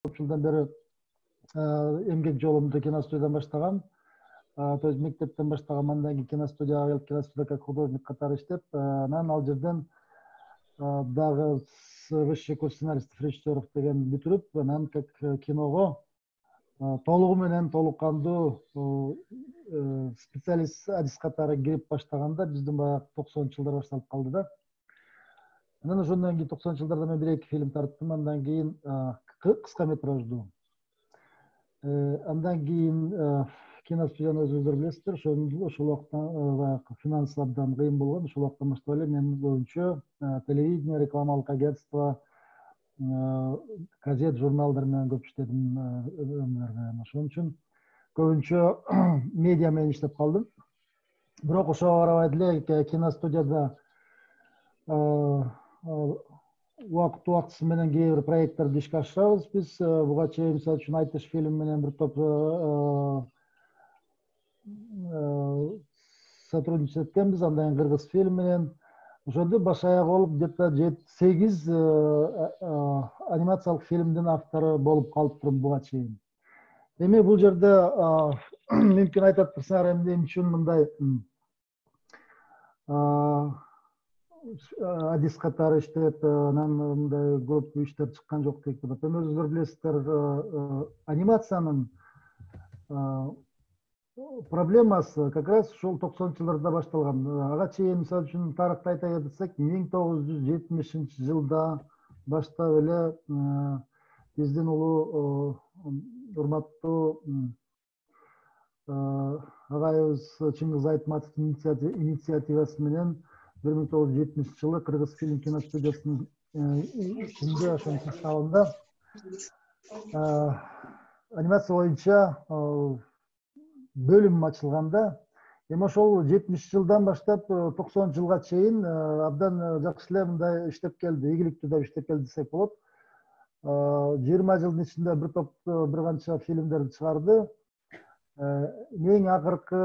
көп жылдан бері эмгек жолумду киностудиядан баштагам. То есть мектептен баштагам, андан кийин киностудияга келип, киностудияда как художник катары иштеп, анан ал жерден дагы высший курс сценаристов режиссеров деген бүтүрүп, анан как киного толугу менен толуккандуу специалист адис катары кирип баштаганда биздин баягы 90 жылдар башталып калды да. Анан ошондон кийин 90 жылдарда мен 1-2 фильм тарттым, андан кийин кыска метраждуу. Андан кийин киностудияны өзүңүздөр билесиздер, ошол убакта финансы абдан кыйын болгон. Ошол убактан баштап эле мен көбүнчө телевидение, рекламалык агентство, газет, журналдар менен көп иштедим өмүрүмдө. Ошон үчүн көбүнчө медиа менен иштеп калдым. Бирок ошого карабай деле киностудияда убактысы менен кээ бир проекттарды ишке ашырабыз. Биз буга чейин мисалы үчүн Айтыш фильм менен бир топ сотрудничать эткенбиз. Андан кийин Кыргыз фильм менен ошондо баш аяк болуп где-то 7-8 анимациялык фильмдин автору болуп калыптырмын буга чейин. Эми бул жерде мүмкүн айтатсыңар, эмне үчүн мындай адис катары иштеп, анан мындай көп иштер чыккан жок дейт. Өзүңүздөр билесиздер, анимациянын проблемасы как раз ушул 90-жылдарда башталган. Ага чейин мисалы үчүн тарыхты айта кетсек, 1970-жылда баштап эле биздин улуу урматтуу агайыбыз Чыңгыз Айтматовдун инициативасы менен 1970-жылы Кыргыз фильм киностудиясынын ичинде, ошонун составында анимация боюнча бөлүм ачылганда, эми ошол 70-жылдан баштап 90 жылга чейин абдан жакшы эле мындай иштеп келди, ийгиликтүү деп иштеп келди десек болот. 20 жылдын ичинде бир топ бир канча фильмдерди чыгарды. Эң акыркы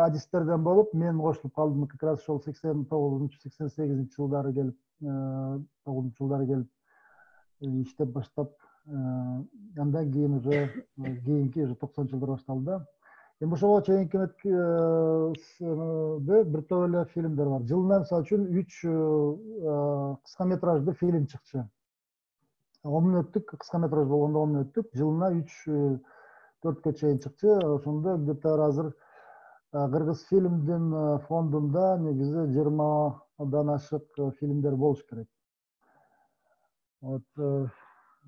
адистерден болуп мен кошулуп калдым, как раз ошол 89-88 жылдары келип, 9 жылдары келип иштеп баштап, андан кийин уже кийинки 90 жылдар башталды да. Эми ошого чейинки бир топ эле фильмдер бар. Жылына мисалы үчүн 3 кыска метраждуу фильм чыкчу. 10 мүнөттүк кыска метраж болгондо 10 мүнөттүк, жылына 3-4кө чейин чыкчу. Ошондо где-то азыр Кыргыз фильмдин фондунда негизи 20дан ашык фильмдер болуш керек.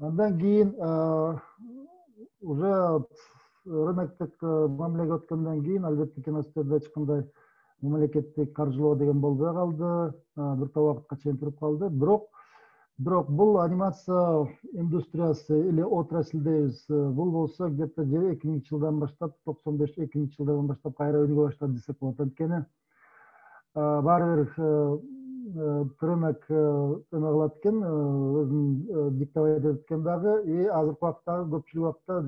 Андан кийин уже рыноктук мамилеге өткөндөн кийин албетте киностудияда эч кандай мамлекеттик каржылоо деген болбой калды, бир топ убакытка чейин туруп калды. Бирок бул анимация индустриясы или отрасль дейбиз, бул болсо где-то 2000-жылдан баштап, 95-2000-жылдардан баштап кайра өнүгө баштады десек болот. Анткени баары бир рынок эме кылат экен, өзүн диктовать этет экен дагы, и азыркы убактагы көпчүлүк убакта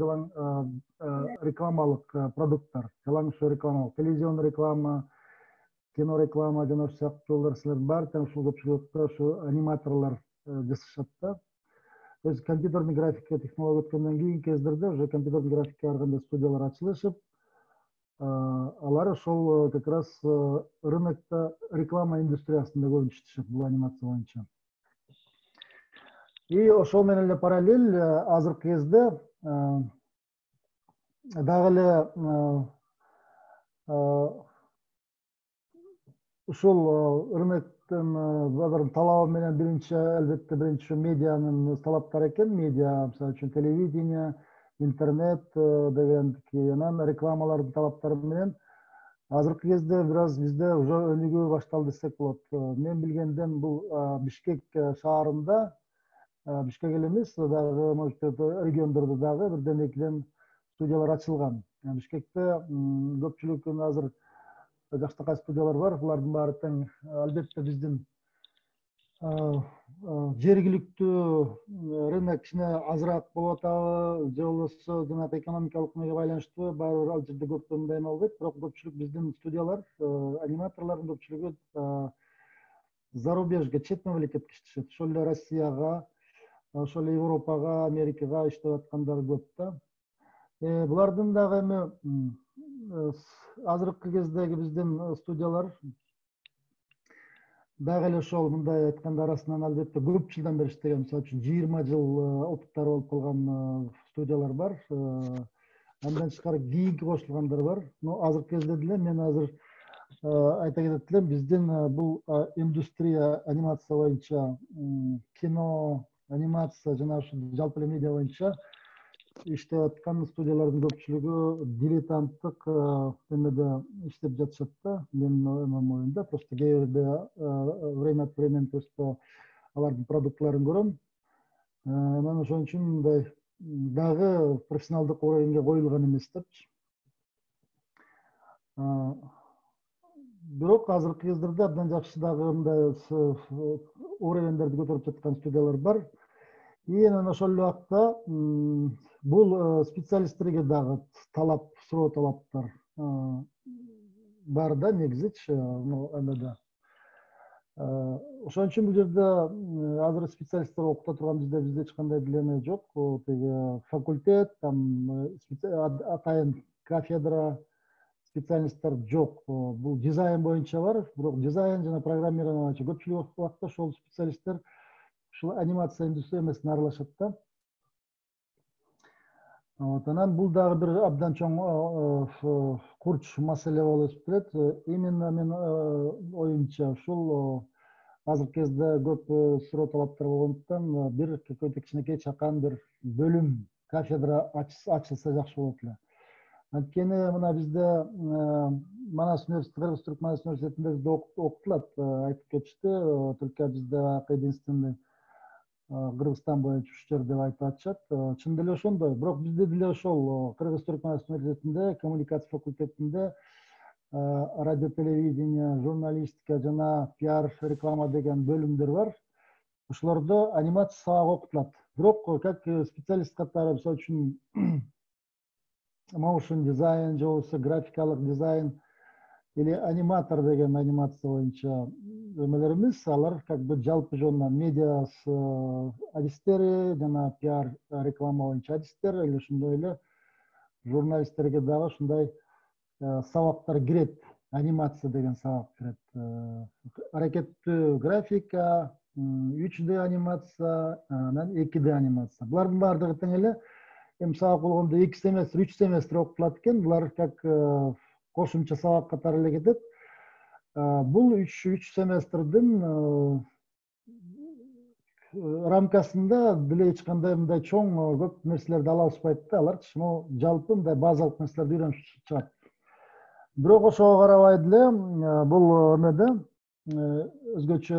рекламалык продукттар, жалаң ушу рекламалык, телевизион реклама, кино реклама жана ошол сыяктуу нерселер бар. Ушул көпчүлүк убакта ушу аниматорлор жасашат да. То есть компьютерный графика технология өткөндөн кийин кездерде уже компьютерный графикке ар кандай студиялар ачылышып, алар ошол как раз рынокто реклама индустриясында көп иштешет бул анимация боюнча. И ошол менен эле параллель азыркы кезде дагы эле ушул рыноктун бир талабы менен албетте биринчи медианын талаптары экен. Медиа, мисалы үчүн телевидение, интернет деген, анан рекламалардын талаптары менен азыркы кезде бир аз бизде уже өнүгүү башталды десек болот. Мен билгенден бул Бишкек шаарында, Бишкек эле эмес, дагы может региондордо дагы бирден экиден студиялар ачылган. Бишкекте көпчүлүк азыр жакшыркай студиялар бар. Булардын баары тең албетте биздин жергиликтүү рынок кичине азыраак болуп атабы, же болбосо жанагы экономикалык эмеге байланыштуу баары бир ал жерде көп мындай эме болбойт. Бирок көпчүлүк биздин студиялар, аниматорлордун көпчүлүгү зарубежге, чет мамлекетке иштешет. Ошол эле Россияга, ошол Европага, Америкага иштеп аткандар көп да. Булардын дагы эми азыркы кездеги биздин студиялар дагы эле ошол мындай айтканда арасынан албетте көп жылдан бери иштеген, мисалы үчүн 20 жыл опыттары болуп калган студиялар бар. Андан тышкары кийинки кошулгандар бар. Но азыркы кезде деле мен азыр айта кетет элем, биздин бул индустрия анимация боюнча, кино, анимация жана ушул жалпы эле медиа боюнча иштеп аткан студиялардын көпчүлүгү дилетанттык эмеде иштеп жатышат да, менин оюмда. Просто кээ бирде время от времени просто алардын продуктларын көрөм. Анан ошон үчүн мындай дагы профессионалдык уровеньге коюлган эмес депчи. Бирок азыркы кездерде абдан жакшы дагы мындай уровеньдерди көтөрүп жаткан студиялар бар. И анан ошол эле убакта бул специалисттерге дагы талап, суроо талаптар бар да, негизичи эмеде. Ошон үчүн бул жерде азыр специалисттер окута турган бизде эч кандай деле жок. Теги факультет, там атайын кафедра, специалисттер жок. Бул дизайн боюнча бар, бирок дизайн жана программирование боюнча көпчүлүк убакта ошол специалисттер ушул анимация индустриясына аралашат да. Анан бул дагы бир абдан чоң курч маселе болуп эсептелет. Именно мен оюмча ушул азыркы кезде көп суроо талаптар болгондуктан бир какой-то кичинекей чакан бир бөлүм, кафедра ачылса жакшы болот эле. Анткени мына бизде Манас университети, Кыргыз Түрк Манас университетинде бизде окутулат, айтып кетишти. Только бизде единственный Кыргызстан боюнча уч жер деп айтып атышат. Чын деле ошондой. Бирок бизде деле ошол Кыргыз Түрк Манас университетинде, коммуникация факультетинде радио, телевидение, журналистика жана пиар, реклама деген бөлүмдөр бар. Ошолордо анимация сабагы окутулат. Бирок как специалист катары, мисалы үчүн motion дизайн же болбосо графикалык дизайн или аниматор деген анимация боюнча эмелерибиз, алар как бы жалпы жонунан медиа адистери жана пиар, реклама боюнча адистер, эле ошондой эле журналисттерге дагы ушундай сабактар кирет. Анимация деген сабак кирет. Аракеттүү графика, 3D анимация, анан 2D анимация. Булардын баардыгы тең эле сабак болгондо 2 семестр, 3 семестр окутулат экен. Булар как кошумча сабак катары эле кетет. Бул 3 семестрдин рамкасында деле эч кандай мындай чоң көп нерселерди ала алышпайт да алар. Жалпы мындай базалык нерселерди үйрөнүп чыгат. Бирок ошого карабай деле бул эмеде өзгөчө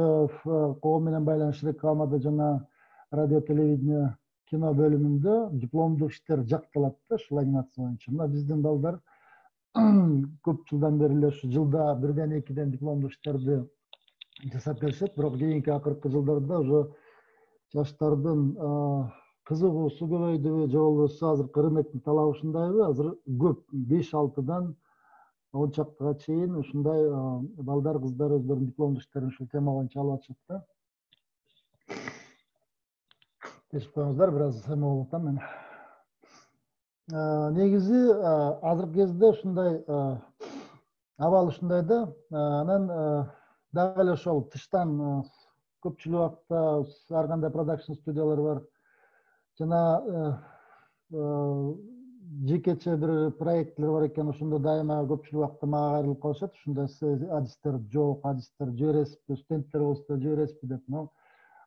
коом менен байланыш, рекламада жана радио, телевидение, кино бөлүмүндө дипломдук иштер жакталат да ушул анимация боюнча. Мына биздин балдар көп жылдан бери эле ушу жылда 1ден 2ден дипломдук иштерди жасап беришет. Бирок кийинки акыркы жылдарда уже жаштардын кызыгуусу көбөйдүбү же болбосо азыркы рыноктун талабы ушундайбы? Азыр көп 5-6дан 10 чактыга чейин ушундай балдар, кыздар өздөрүнүн дипломдук иштерин ушул тема боюнча алып атышат да. Кечирип коюңуздар, бир аз эме болуп атам мен. Негизи азыркы кезде ушундай абал ушундай да. Анан дагы эле ошол тыштан көпчүлүк убакта ар кандай продакшн студиялар бар. Жана жекече бир проекттер бар экен, ошондо дайыма көпчүлүк убакта мага кайрылып калышат. Ушундай адистер жок, адистер жибересизби, студенттер болсо жибересизби деп.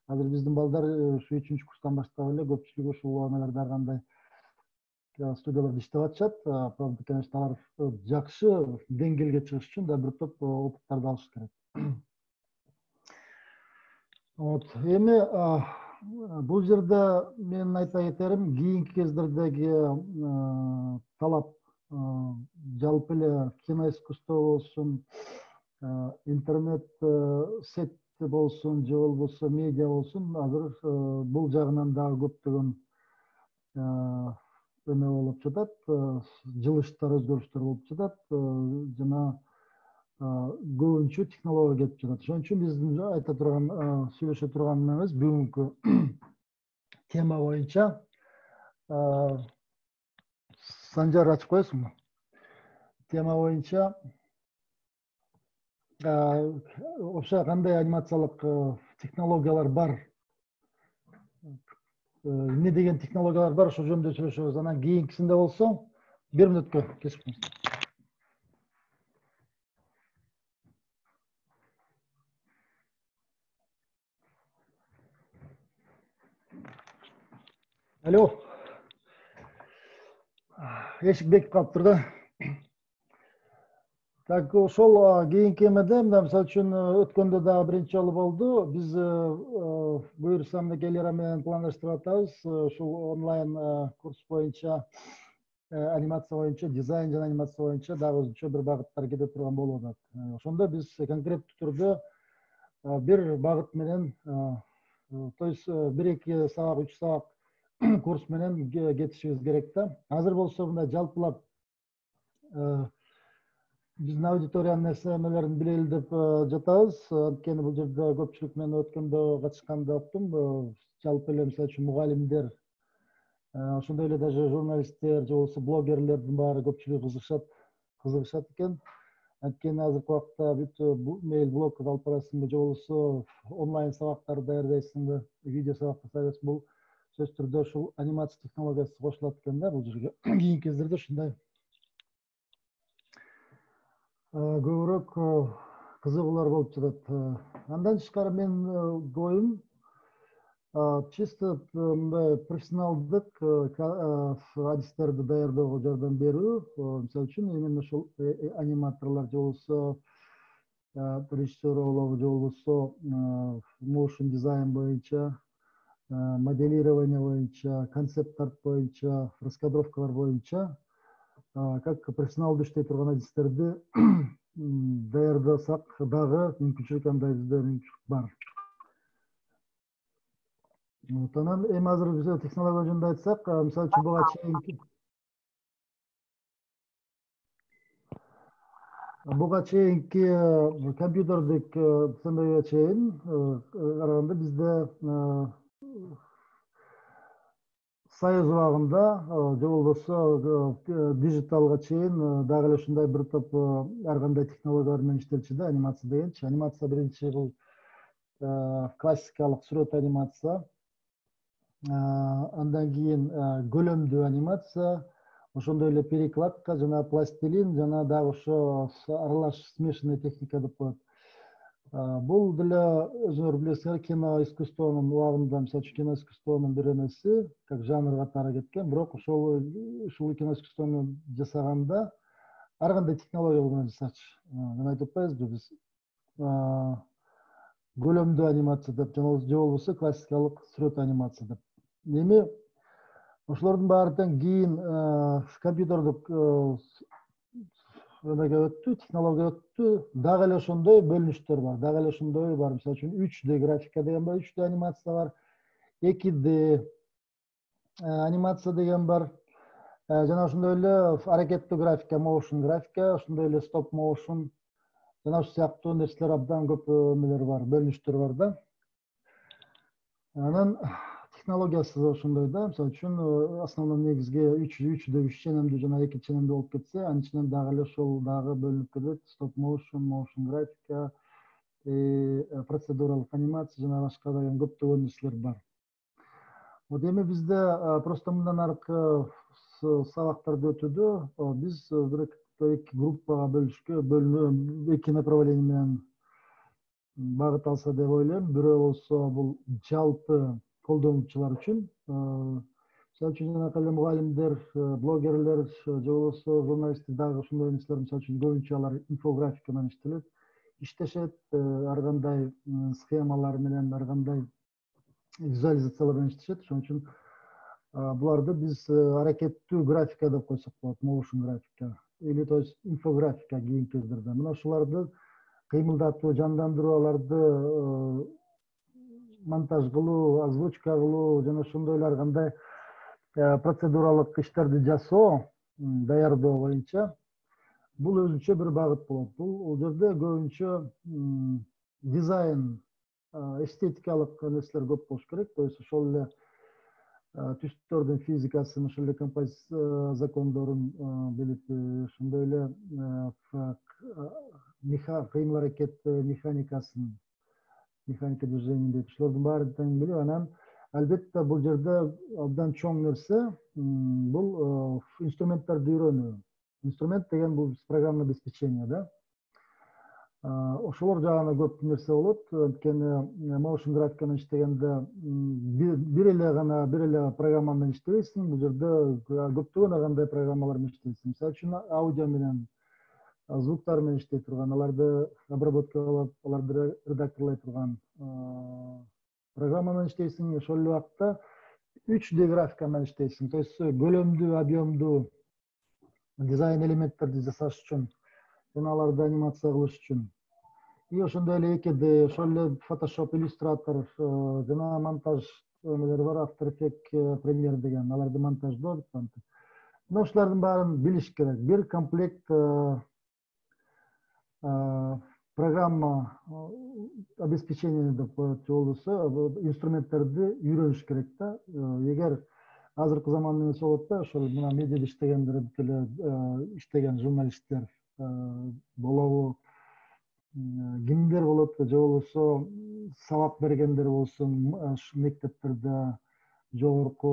Азыр биздин балдар ушу 3-курстан курстан баштап эле көпчүлүгү ушул эмелерди ар кандай студияларда иштеп атышат. Правда, конечно, алар жакшы деңгээлге чыгыш үчүн да бир топ опыттарды алыш керек. Эми бул жерде мен айта кетерим, кийинки кездердеги талап жалпы эле кино искусство болсун, интернет сет болсун же болбосо медиа болсун, азыр бул жагынан дагы көптөгөн эме болуп жатат, жылыштар, өзгөрүштөр болуп жатат жана көбүнчө технология кетип жатат. Ошон үчүн биздин айта турган, сүйлөшө турган эмебиз бүгүнкү тема боюнча Санжар ачып коесуңбу? Тема боюнча вообще кандай анимациялык технологиялар бар, эмне деген технологиялар бар, ошол жөнүндө сүйлөшөбүз. Анан кийинкисинде болсо 1 мүнөткө кесип коюңуз. Алло, эшик бекип калыптыр да. Так, ошол кийинки эмеде мына мисалы үчүн өткөндө дагы биринчи жолу болду. Биз буюрса мынакей Лера менен пландаштырып атабыз. Ушул онлайн курс боюнча анимация боюнча, дизайн жана анимация боюнча дагы өзүнчө бир багыттар кете турган болуп атат. Ошондо биз конкреттүү түрдө бир багыт менен, то есть 1-2 сабак, 3 сабак курс менен кетишибиз керек да. Азыр болсо мындай жалпылап биздин аудиториянын эмелерин билели деп жатабыз. Анткени бул жерде көпчүлүк менен өткөндө катышканда уктум. Жалпы эле мисалы үчүн мугалимдер, ошондой эле даже журналисттер же болбосо блогерлердин баары көпчүлүгү кызыгышат экен. Анткени азыркы убакта бүт мейл блог алып барасыңбы же болбосо онлайн сабактарды даярдайсыңбы, видео сабактар даярдайсыңбы, бул сөзсүз түрдө ушул анимация технологиясы кошулат экен да бул жерге. Кийинки кездерде ушундай көбүрөөк кызыгуулар болуп жатат. Андан тышкары менин оюм чисто мындай профессионалдык адистерди даярдөөгө жардам берүү. Мисалы үчүн именно ушул аниматорлор же болбосо режиссер болобу же болбосо motion дизайн боюнча, моделирование боюнча, концепт арт боюнча, раскадровкалар боюнча как профессионалдуу иштей турган адистерди даярдасак дагы мүмкүнчүлүк андай бизде мүмкүнчүлүк бар. Анан эми азыр биз технология жөнүндө айтсак, мисалы үчүн буга чейинки компьютердик сценарийге чейин караганда бизде Союз убагында же болбосо диджиталга чейин дагы эле ушундай бир топ ар кандай технологиялар менен иштелчү да, анимация дегенчи. Анимация биринчи бул классикалык сүрөт анимация, андан кийин көлөмдүү анимация, ошондой эле перекладка жана пластилин жана дагы ошо аралаш смешанный техника деп коет. Бул деле өзүңөр билесиңер, кино искусствонун убагында, мисалы үчүн кино искусствонун бир эмеси, как жанр катары кеткен, бирок ушул кино искусствону жасаганда ар кандай технология менен жасачу. Жана айтып атпайбызбы биз көлөмдүү анимация деп, же болбосо классикалык сүрөт анимация деп. Эми ошолордун баарынан кийин компьютердик эмеге өттү, технология өттү. Дагы эле ошондой бөлүнүштөр бар. Дагы эле ошондой бар. Мисалы үчүн 3D графика деген бар, 3D анимация бар, 2D анимация деген бар. Жана ошондой эле аракеттүү графика, motion графика, ошондой эле stop motion жана ушул сыяктуу нерселер абдан көп эмелер бар, бөлүнүштөр бар да. Анан технологиясы ошондой да. Мисалы үчүн основной негизги 3 ченемдүү жана 2 ченемдүү болуп кетсе, анын içинен дагы эле ошол дагы бөлүнүп кетет. Stop motion, motion графика, процедуралык анимация жана башка деген көптөгөн нерселер бар. Вот эми бизде просто мындан аркы сабактарды өтүүдө биз бир эки группага бөлүнүп, эки направление менен багыт алса деп ойлойм. Бирөө болсо бул жалпы колдонуучулар үчүн, мисалы үчүн жанакы эле мугалимдер, блогерлер же болбосо журналисттер дагы ошондой нерселер, мисалы үчүн көбүнчө алар инфографика менен иштешет, ар кандай схемалар менен, ар кандай визуализациялар менен иштешет. Ошон үчүн буларды биз аракеттүү графика деп койсок болот, motion графика или то есть инфографика кийинки кездерде. Мына ушуларды кыймылдатуу, жандандыруу, аларды монтаж кылуу, озвучка кылуу жана ошондой эле ар кандай процедуралык иштерди жасоо, даярдоо боюнча бул өзүнчө бир багыт болот. Бул жерде көбүнчө дизайн, эстетикалык нерселер көп болуш керек. То есть ошол эле түстөрдүн физикасын, ошол эле композиция закондорун билип, ошондой эле кыймыл аракет механикасын, механика движения дейт, ошолордун баарын тең билип, анан албетте бул жерде абдан чоң нерсе бул инструменттерди үйрөнүү. Инструмент деген бул программное обеспечение, да. Ошолор жагына көп нерсе болот. Анткени motion графиканы иштегенде бир эле программа менен иштебейсиң. Бул жерде көптөгөн ар кандай программалар менен иштейсиң. Мисалы үчүн аудио менен, звуктар менен иштей турган, аларды обработка кылып, аларды редакторлой турган программа менен иштейсиң. Ошол эле убакта 3D графика менен иштейсиң. То есть көлөмдүү, объемдуу дизайн элементтерди жасаш үчүн, жана аларды анимация кылыш үчүн. И ошондой эле 2D, ошол эле Photoshop, Illustrator, жана монтаж эмелери бар, After Effects, Premiere деген, аларды монтаждоо. Мына ушулардын баарын билиш керек. Бир комплект программа обеспечение деп коет, же болбосо инструменттерди үйрөнүш керек да. Эгер азыркы замандын эмеси болот да, ошол мына медиада иштегендер, бүт эле иштеген журналисттер болобу, кимдер болот, же болбосо сабак бергендер болсун, мектептерде, жогорку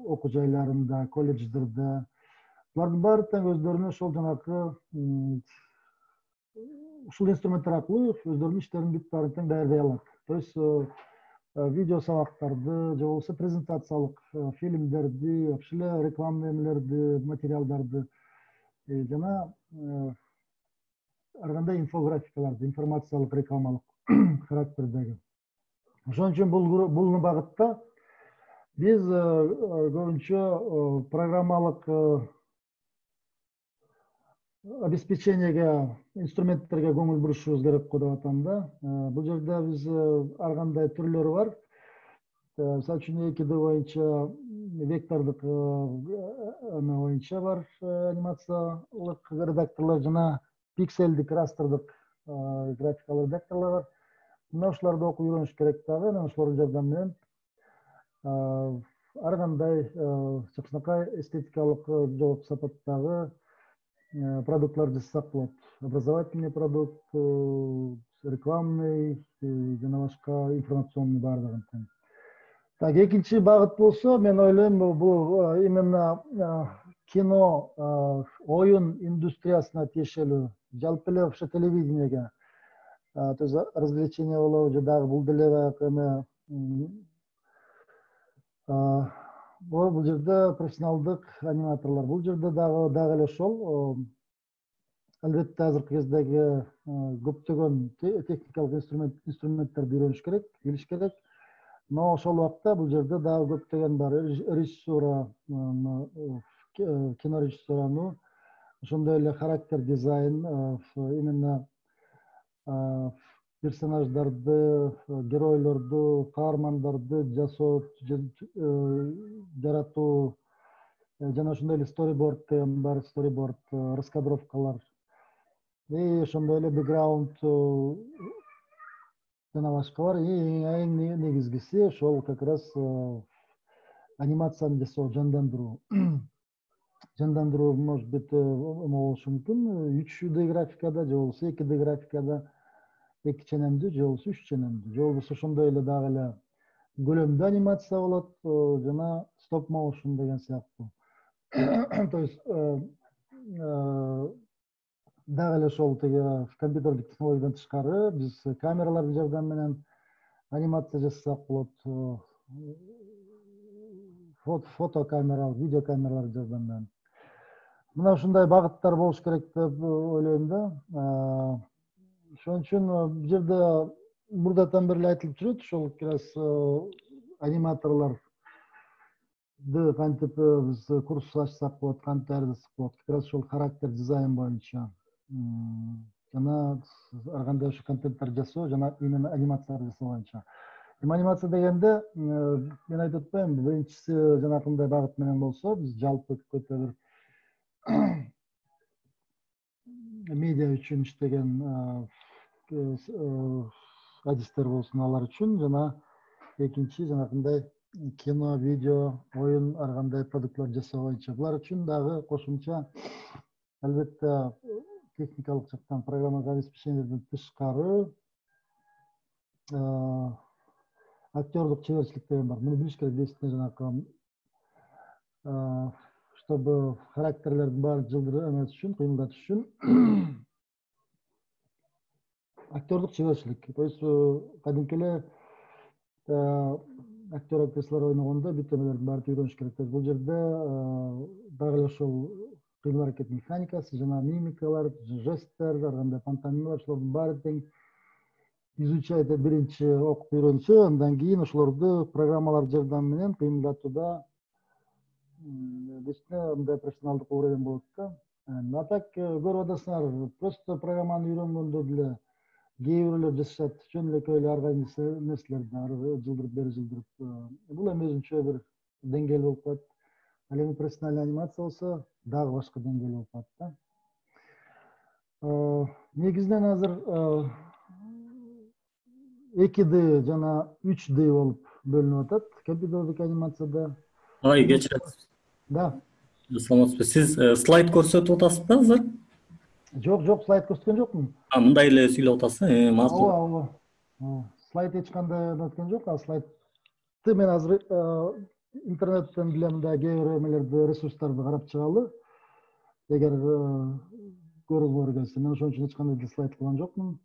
окуу жайларында, колледждерде, булардын баары тең өздөрүнө ошол жанакы ушул инструменттер аркылуу өздөрүнүн иштерин бүт баарын тең даярдай алат. То есть видео сабактарды, же болбосо презентациялык фильмдерди, вообще эле рекламный эмелерди, материалдарды жана ар кандай инфографикаларды, информациялык, рекламалык характердеги. Ошон үчүн бул багытта биз көбүнчө программалык обеспечениеге, инструменттерге көңүл бурушубуз керек го деп атам да. Бул жерде биз ар кандай түрлөрү бар. Мисалы үчүн 2D боюнча, вектордук боюнча бар анимациялык редакторлор, жана пикселдик, растердык графикалык редакторлор бар. Мына ушуларды окуп үйрөнүш керек дагы. Анан ошолордун жардамы менен ар кандай жакшынакай эстетикалык жогорку сапаттагы продуктлар жасасак болот. Образовательный продукт, рекламный жана башка информационный баардыгын тең. Так, экинчи багыт болсо, мен ойлойм, бул именно кино, оюн индустриясына тиешелүү, жалпы эле ошо телевидениеге, то есть развлечение болобу, же дагы бул деле баягы эме, бул жерде профессионалдык аниматорлор, бул жерде дагы эле ошол. Албетте азыркы кездеги көптөгөн техникалык инструменттерди үйрөнүш керек, билиш керек. Но ошол убакта бул жерде дагы көптөгөн бар, режиссура, кино режиссурануу, ошондой эле характер дизайн, именно персонаждарды, геройлорду, каармандарды жасоо, жаратуу, жана ошондой эле сториборд деген бар, сториборд, раскадровкалар, и ошондой эле бэкграунд жана башка бар. Эң негизгиси ошол как раз анимацияны жасоо, жандандыруу. Жандандыруу может быть болушу мүмкүн 3D графикада, же болбосо 2D графикада, 2 ченемдүү, же болбосо 3 ченемдүү, же болбосо ошондой эле дагы эле көлөмдүү анимация болот, жана стоп motion деген сыяктуу. То есть дагы эле ошол тиги компьютердик технологиядан тышкары биз камералардын жардамы менен анимация жасасак болот, фотокамера, видеокамералардын жардамы менен. Мына ушундай багыттар болуш керек деп ойлойм да. Ошон үчүн бул жерде мурдатан бери айтылып жүрөт, ошол как раз аниматорлорду кантип биз курс ачсак болот, кантип даярдасак болот, как раз ошол характер дизайн боюнча жана ар кандай ошо контенттер жасоо жана именно анимациялар жасоо боюнча. Анимация дегенде мен айтып атпаймынбы, биринчиси жанакындай багыт менен болсо, биз жалпы көтө бир медиа үчүн иштеген адистер болсун, алар үчүн, жана экинчи жанакындай кино, видео, oyun ар кандай продуктлар жасоо боюнча. Булар үчүн дагы кошумча албетте техникалык жактан программалык обеспечениеден тышкары актерлук чеберчилик деген бар. Муну билиш керек дейсиңер жанакы, чтобы характерлердин баарын жылдырып эмес үчүн, кыймылдатыш үчүн актерлук чеберчилик. То есть кадимки эле актер актрисалар ойногондо бүт эмелердин баарын үйрөнүш керек. Бул жерде дагы эле ошол кыймыл аракет механикасы, жана мимикалар, жесттер, ар кандай пантомималар, ошолордун баары тең изучать биринчи окуп үйрөнсө, андан кийин ошолорду программалар жардамы менен кыймылдатууда действительно мындай профессионалдык уровень болот да. А так көрүп атасыңар, просто программаны үйрөнгөндө деле кээ бирөөлөр жасашат, жөн эле көйлө ар кайсы нерселерди ары жылдырып, бери жылдырып. Бул эми өзүнчө бир деңгээл болуп калат. Ал эми профессиональный анимация болсо дагы башка деңгээл болуп калат да. Негизинен азыр 2D жана 3D болуп бөлүнүп атат компьютердик анимацияда. Ай, кечиресиз. Да. Саламатсызбы. Сиз слайд көрсөтүп атасызбы азыр? Жок, слайд көрсөткөн жокмун. Мындай эле сүйлөп атасыз. Ооба. Слайд эч кандай өткөн жок. Слайдты мен азыр интернеттен билем да, кээ бир эмелерди, ресурстарды карап чыгалы. Эгер көргүлөр келсе, мен ошон үчүн эч кандай слайд кылган жокмун.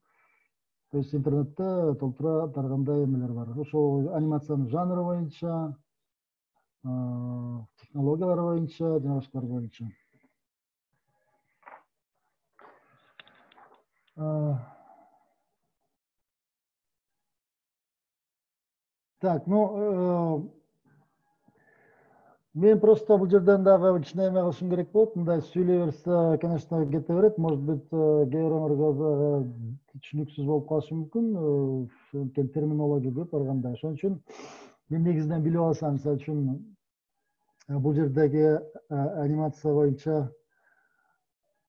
То есть интернетте толтура таргандай эмелер бар. Ошол анимациянын жанры боюнча, технологиялары боюнча, жана башкалар боюнча. Так, мен просто бул жерден дагы кичине эме кылышым керек болот. Мындай сүйлөй берсе, конечно, кете берет. Может быть, кээ бирөөлөргө түшүнүксүз болуп калышы мүмкүн. Терминология көп ар кандай. Ошон үчүн мен негизинен билип алсам, мисалы үчүн бул жердеги анимация боюнча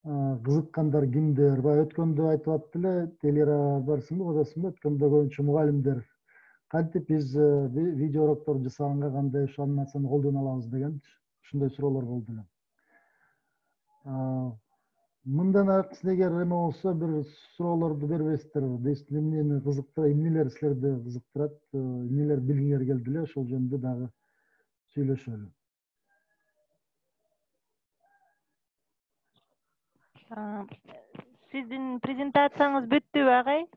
кызыккандар кимдер? Баягы өткөндө айтып атты эле, Телера барсыңбы, козосуңбу? Өткөндө көбүнчө мугалимдер. Кантип биз видео урокторду жасаганга кандай ушу анимацияны колдоно алабыз деген ушундай суроолор болду эле. Мындан аркысында эгер эме болсо, бир суроолорду бербестер, дейсиң эмнени кызыктырат, эмнелер силерди кызыктырат, эмнелер билгиңер келди эле, ошол жөнүндө дагы сүйлөшөлү. Сиздин презентацияңыз бүттүбү агай?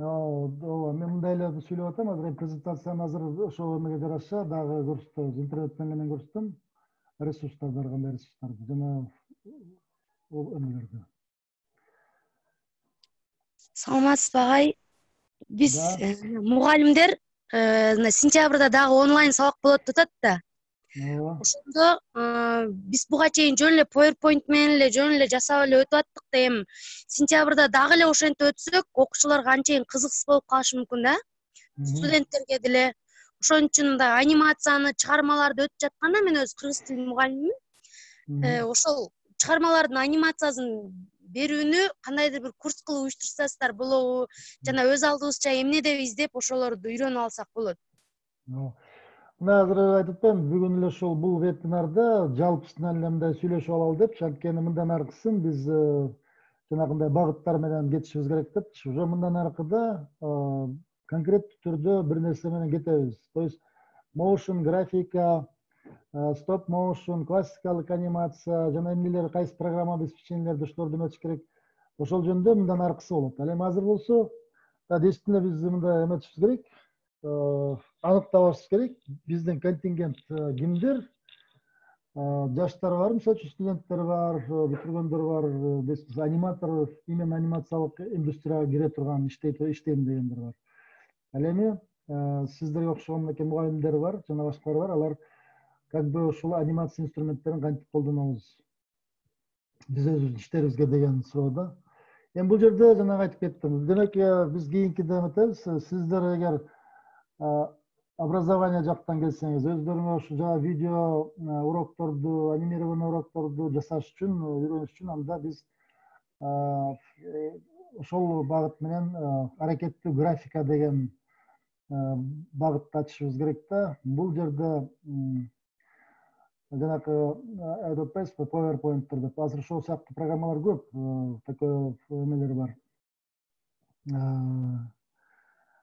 Ооба, мен мындай эле сүйлөп атам, азыр презентацияны азыр ошол эмеге жараша дагы көрсөтөбүз. Интернеттен менен көрсөтөм, ресурстарды, ар кандай ресурстарды жана ол эмелерди. Саламатсызбы агай? Биз мугалимдер сентябрда дагы онлайн сабак болот деп атат да. Ошондо биз буга чейин жөн эле PowerPoint менен эле жөн эле жасап эле өтүп аттык да, эми сентябрда дагы эле ошентип өтсөк, окуучуларга анчейин кызыксыз болуп калышы мүмкүн да. Студенттерге деле. Ошон үчүн да анимацияны, чыгармаларды өтүп жатканда мен өзү кыргыз тили мугалимимин. Ошол чыгармалардын анимациясын берүүнү кандайдыр бир курс кылып уюштурсаңыздар болобу, жана өз алдыбызча эмне деп издеп ошолорду үйрөнүп алсак болот. Мына азыр айтып атпаймынбы, бүгүн эле ушул бул вебинарда жалпысынан эле мындай сүйлөшүп алалы депчи, анткени мындан аркысын биз жанагындай багыттар менен кетишибиз керек депчи. Уже мындан аркыда конкреттүү түрдө бир нерсе менен кетебиз. То есть motion, графика, стоп motion, классикалык анимация жана эмнелер, кайсы программа обеспечениелерди ошолорду эметиш керек. Ошол жөнүндө мындан аркысы болот. Ал эми азыр болсо, действительно биз мындай эметишибиз керек. Аныктабашыбыз керек. Биздин контингент кимдер? Жаштар бар, мисалы үчүн студенттер бар, бүтүргөндөр бар, аниматор, именно анимациялык индустрияга кире турган, иштейм дегендер бар. Ал эми сиздерге окшогон мынакей мугалимдер бар, жана башкалар бар. Алар как бы ушул анимация инструменттерин кантип колдонобуз биз өзүбүздүн иштерибизге деген суроо да. Эми бул жерде жанагы айтып кеттим. Демек биз кийинкиде эметебиз. Сиздер эгер образование жактан келсеңиз, өздөрүңөр ушу жана видео урокторду, анимированный урокторду жасаш үчүн, үйрөнүш үчүн, анда биз ошол багыт менен аракеттүү графика деген багытты ачышыбыз керек да. Бул жерде жанакы Adobe Paste, PowerPoint деп азыр ошол сыяктуу программалар көп, такой эмелер бар.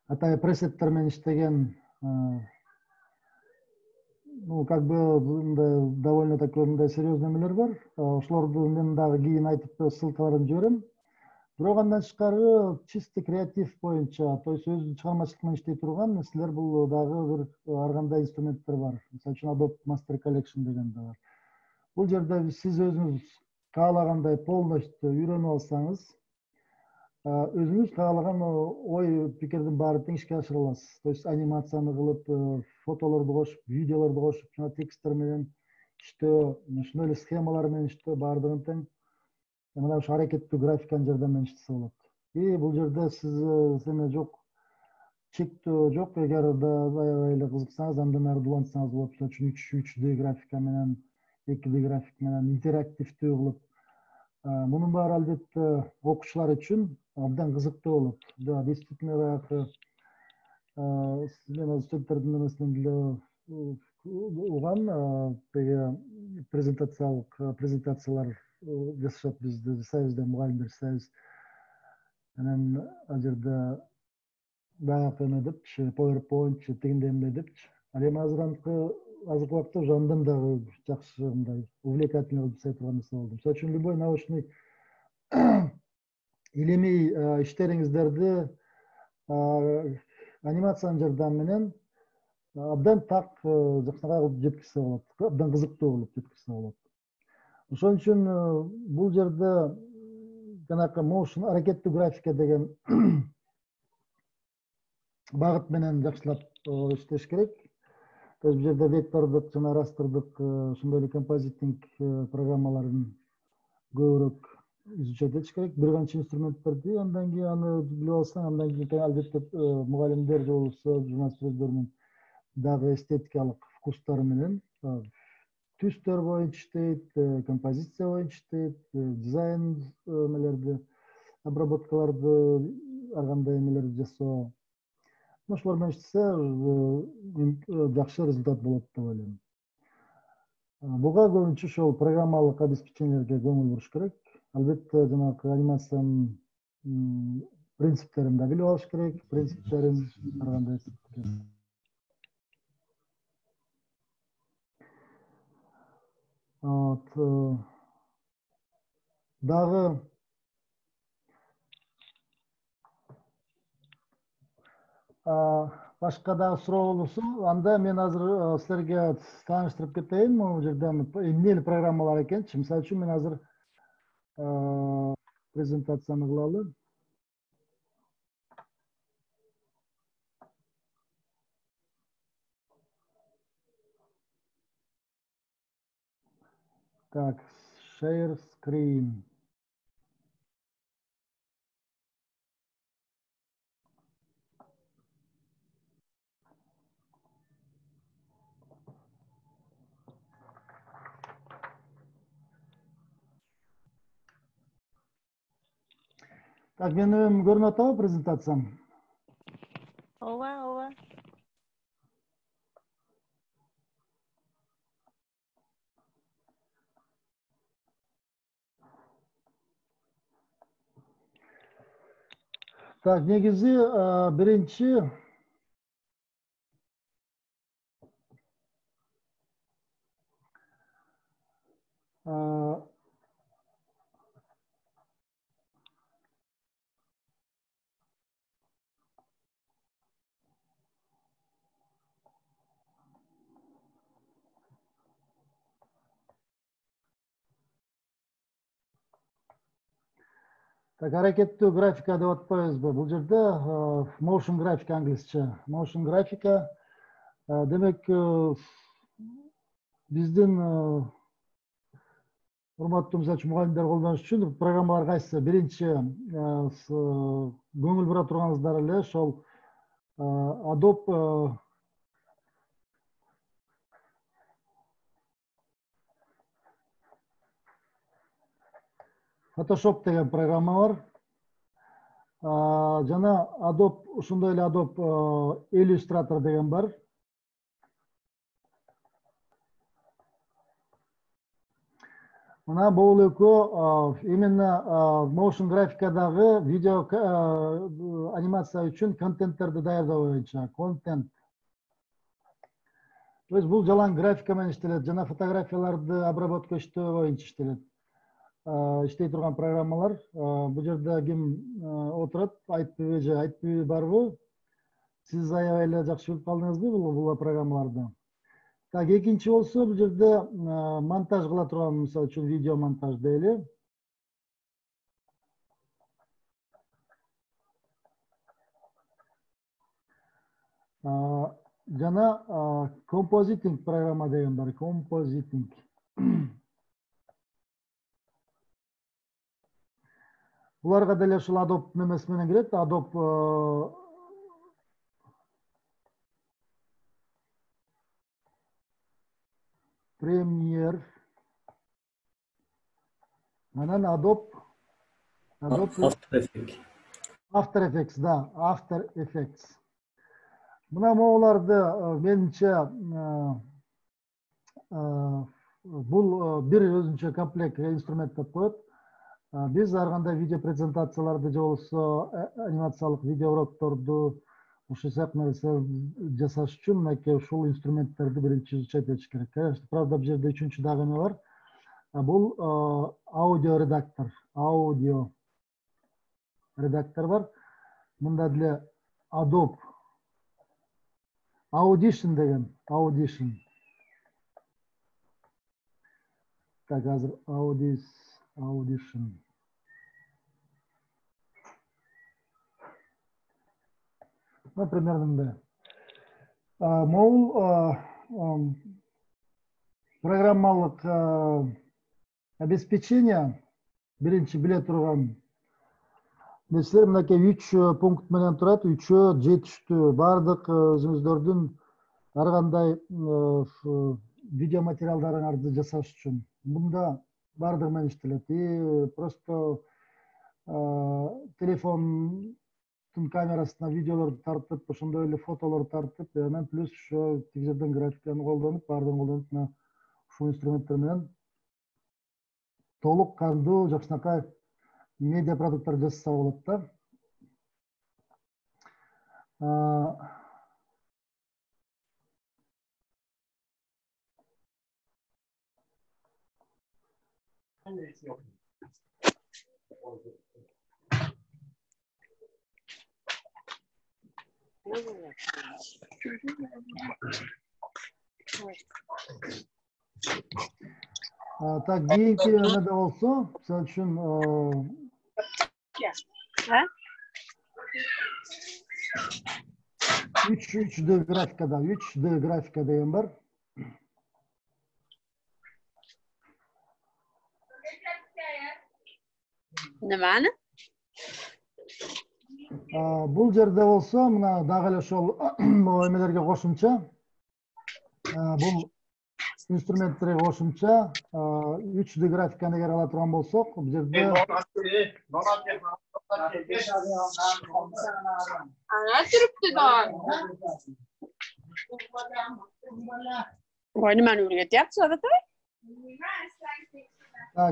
Атайы пресеттер менен иштеген, ну, как бы довольно такой серьезный эмелер бар. Ошолорду мен дагы кийин айтып ссылкаларын жиберем. Бирок андан тышкары чисто креатив боюнча, то есть өзүнүн чыгармачылык менен иштей турган силер бул дагы бир ар кандай инструменттер бар. Мисалы үчүн Adobe Master Collection деген да бар. Бул жерде сиз өзүңүз каалагандай полностью үйрөнүп алсаңыз, өзүңүз каалаган ой пикирдин баарын ишке ашыра аласыз. То есть анимацияны кылып, фотолорду кошуп, видеолорду кошуп, жана тексттер менен иштөө, ошондой эле схемалар менен иштөө баардыгын тең мына ошо аракеттүү графиканын жардамы менен иштесе болот. И бул жерде сиз эме жок, чектөө жок. Эгер аябай эле кызыксаңыз, андан ары улантсаңыз болот. Мисалы үчүн 3D графика менен, 2D график менен интерактивдүү кылып. Мунун баары албетте окуучулар үчүн абдан кызыктуу болот. Действительно баягы мен студенттердин эмесинен деле угам, теге презентациялар жасашат, биз жасайбыз да, мугалимдер жасайбыз. Анан ал жерде баягы эме депчи, PowerPoint тигиндей эмне депчи. Ал эми азыркы убакытта уже андан дагы жакшы мындай увлекательный кылып жасай турган нерсе болду. Мисалы үчүн любой научный илимий иштериңиздерди анимациянын жардамы менен абдан так жакшыраак кылып жеткизсе болот, абдан кызыктуу кылып жеткизсе болот. Ошон үчүн бул жерде жанакы motion аракеттүү графика деген багыт менен жакшылап иштеш керек. То есть бул жерде вектордук жана растрдык ошондой эле композитинг программаларын көбүрөөк изучать этиш керек. Бир канча инструменттерди, андан кийин аны билип алсаң, андан кийин албетте мугалимдер же болбосо журналисттер өздөрүнүн дагы эстетикалык вкустары менен түстөр боюнча иштейт, композиция боюнча иштейт, дизайн эмелерди, обработкаларды, ар кандай эмелерди жасоо. Ошолор менен иштесе жакшы результат болот деп ойлойм. Буга көбүнчө ошол программалык обеспечениелерге көңүл буруш керек. Албетте жанагы анимациянын принциптерин да билип алыш керек, принциптерин ар кандай. Дагы башка дагы суроо болсо, анда мен азыр силерге тааныштырып кетейин. Бул жерде эмне программалар экенчи. Мисалы үчүн мен азыр презентацияны кылалы. Так, share screen. Так, менин көрүнүп атабы презентациям? ооба, ооба. Так, негизи биринчи так, аракеттүү графика деп атпайбызбы? Бул жерде motion графика англисче. Motion графика демек биздин урматтуу мисалы үчүн мугалимдер колдонуш үчүн программалар кайсы? Биринчи көңүл бура турганыңыздар эле ошол Adobe Photoshop деген программа бар. жана Adobe ушундай эле Adobe Illustrator деген бар. Мына бул экөө именно motion графикадагы видео анимация үчүн контенттерди даярдоо боюнча контент. Бул жалаң графика менен иштелет жана фотографияларды обработка иштөө боюнча иштелет. Иштей турган программалар. Бул жерде ким отурат, айтпайбы же айтпайбы барбы? Сиз аябай эле жакшы билип калдыңызбы бул программаларды? Так, экинчи болсо бул жерде монтаж кыла турган, мисалы үчүн видео монтаж дейли. Жана композитинг программа деген бар, композитинг. Буларга деле ушул Adobe немеси менен кирет, Adobe Premiere, анан Adobe After Effects, да, After Effects. Мына могуларды менимче бул бир өзүнчө комплект инструмент деп коет. Биз ар кандай видео презентацияларды же болбосо анимациялык видеоурокторду ушул сыяктуу нерселерди жасаш үчүн мынакей ушул инструменттерди биринчи изучать этиш керек. Конечно, правда, бул жерде үчүнчү дагы эме бар. Бул аудио редактор бар. Мында деле Adobe Audition деген, Audition. Так, азыр Audition. Ну, примерно мындай. Могул программалык обеспечение биринчи биле турган нерселер мынакей 3 пункт менен турат, 3 жетиштүү. Бардык өзүңүздөрдүн ар кандай видео материалдарыңарды жасаш үчүн. Мында бардыгы менен иштелет. И просто телефондун камерасына видеолорду тартып, ошондой эле фотолорду тартып, анан плюс ошо тиги жерден графиканы колдонуп, бардыгын колдонуп, мына ушул инструменттер менен толук кандуу жакшынакай медиа продукттар жасаса болот да. Так, кийинки эмеде болсо, мисалы үчүн 3D графикада, 3D графика деген бар. Неманы? Бул жерде болсо, мына дагы эле ошол эмелерге кошумча, бул инструменттерге кошумча 3D графиканы эгер ала турган болсок, бул жерде Ана түрүптү да. Ой, немени үйрөтөт, атабай?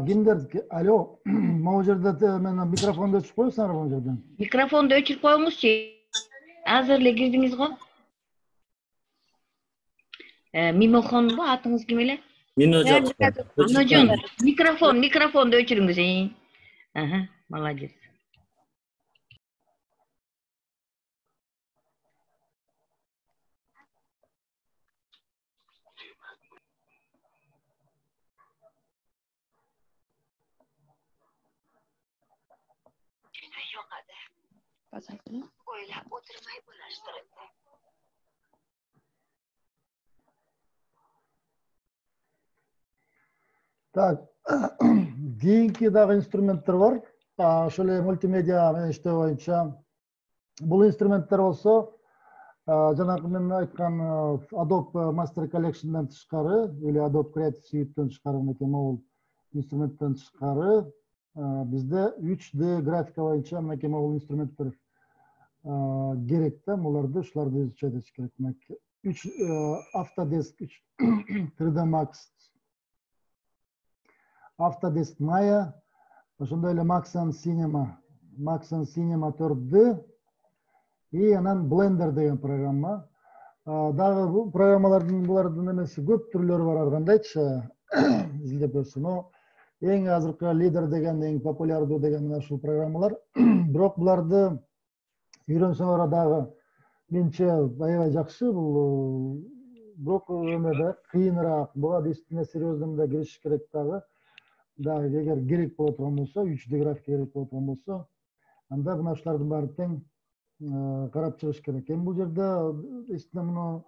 Кимдер, алло, могу жерде мен микрофонду өчүп коесуңар бул жерден. Микрофонду өчүрүп коюңузчу. Азыр эле кирдиңиз го. Мимохонбу, атыңыз ким эле? Миножон. Аножон, микрофонду өчүрүңүз. Молодец. Ойлап отурмай булаштырып. Так, кийинки дагы инструменттер бар. Ошол эле мультимедиа менен иштөө боюнча. Бул инструменттер болсо, жанагы мен айткан Adobe Master Collection'дан тышкары или Adobe Creative Suite'ден тышкары, мынакей могул инструменттен тышкары бизде 3D графика боюнча мынакей могул инструменттер керек да, буларды ушуларды изучать этиш керек. 3 Autodesk 3 3D Max, Autodesk Maya, ошондой эле Maxon Cinema 4D и анан Blender деген программа. Дагы бул программалардын булардын эмеси көп түрлөрү бар, ар кандайчы изилдеп көрсө. Но эң азыркы лидер деген, эң популярдуу деген мына ушул программалар. Бирок буларды үйрөнсөңөр дагы менче аябай жакшы. Бул бирок эмеде кыйыныраак. Буга действительно серьезно мында киришиш керек дагы. Дагы эгер керек боло турган болсо, 3D графика керек боло турган болсо, анда мына ушулардын баарын тең карап чыгыш керек. Эми бул жерде действительно муну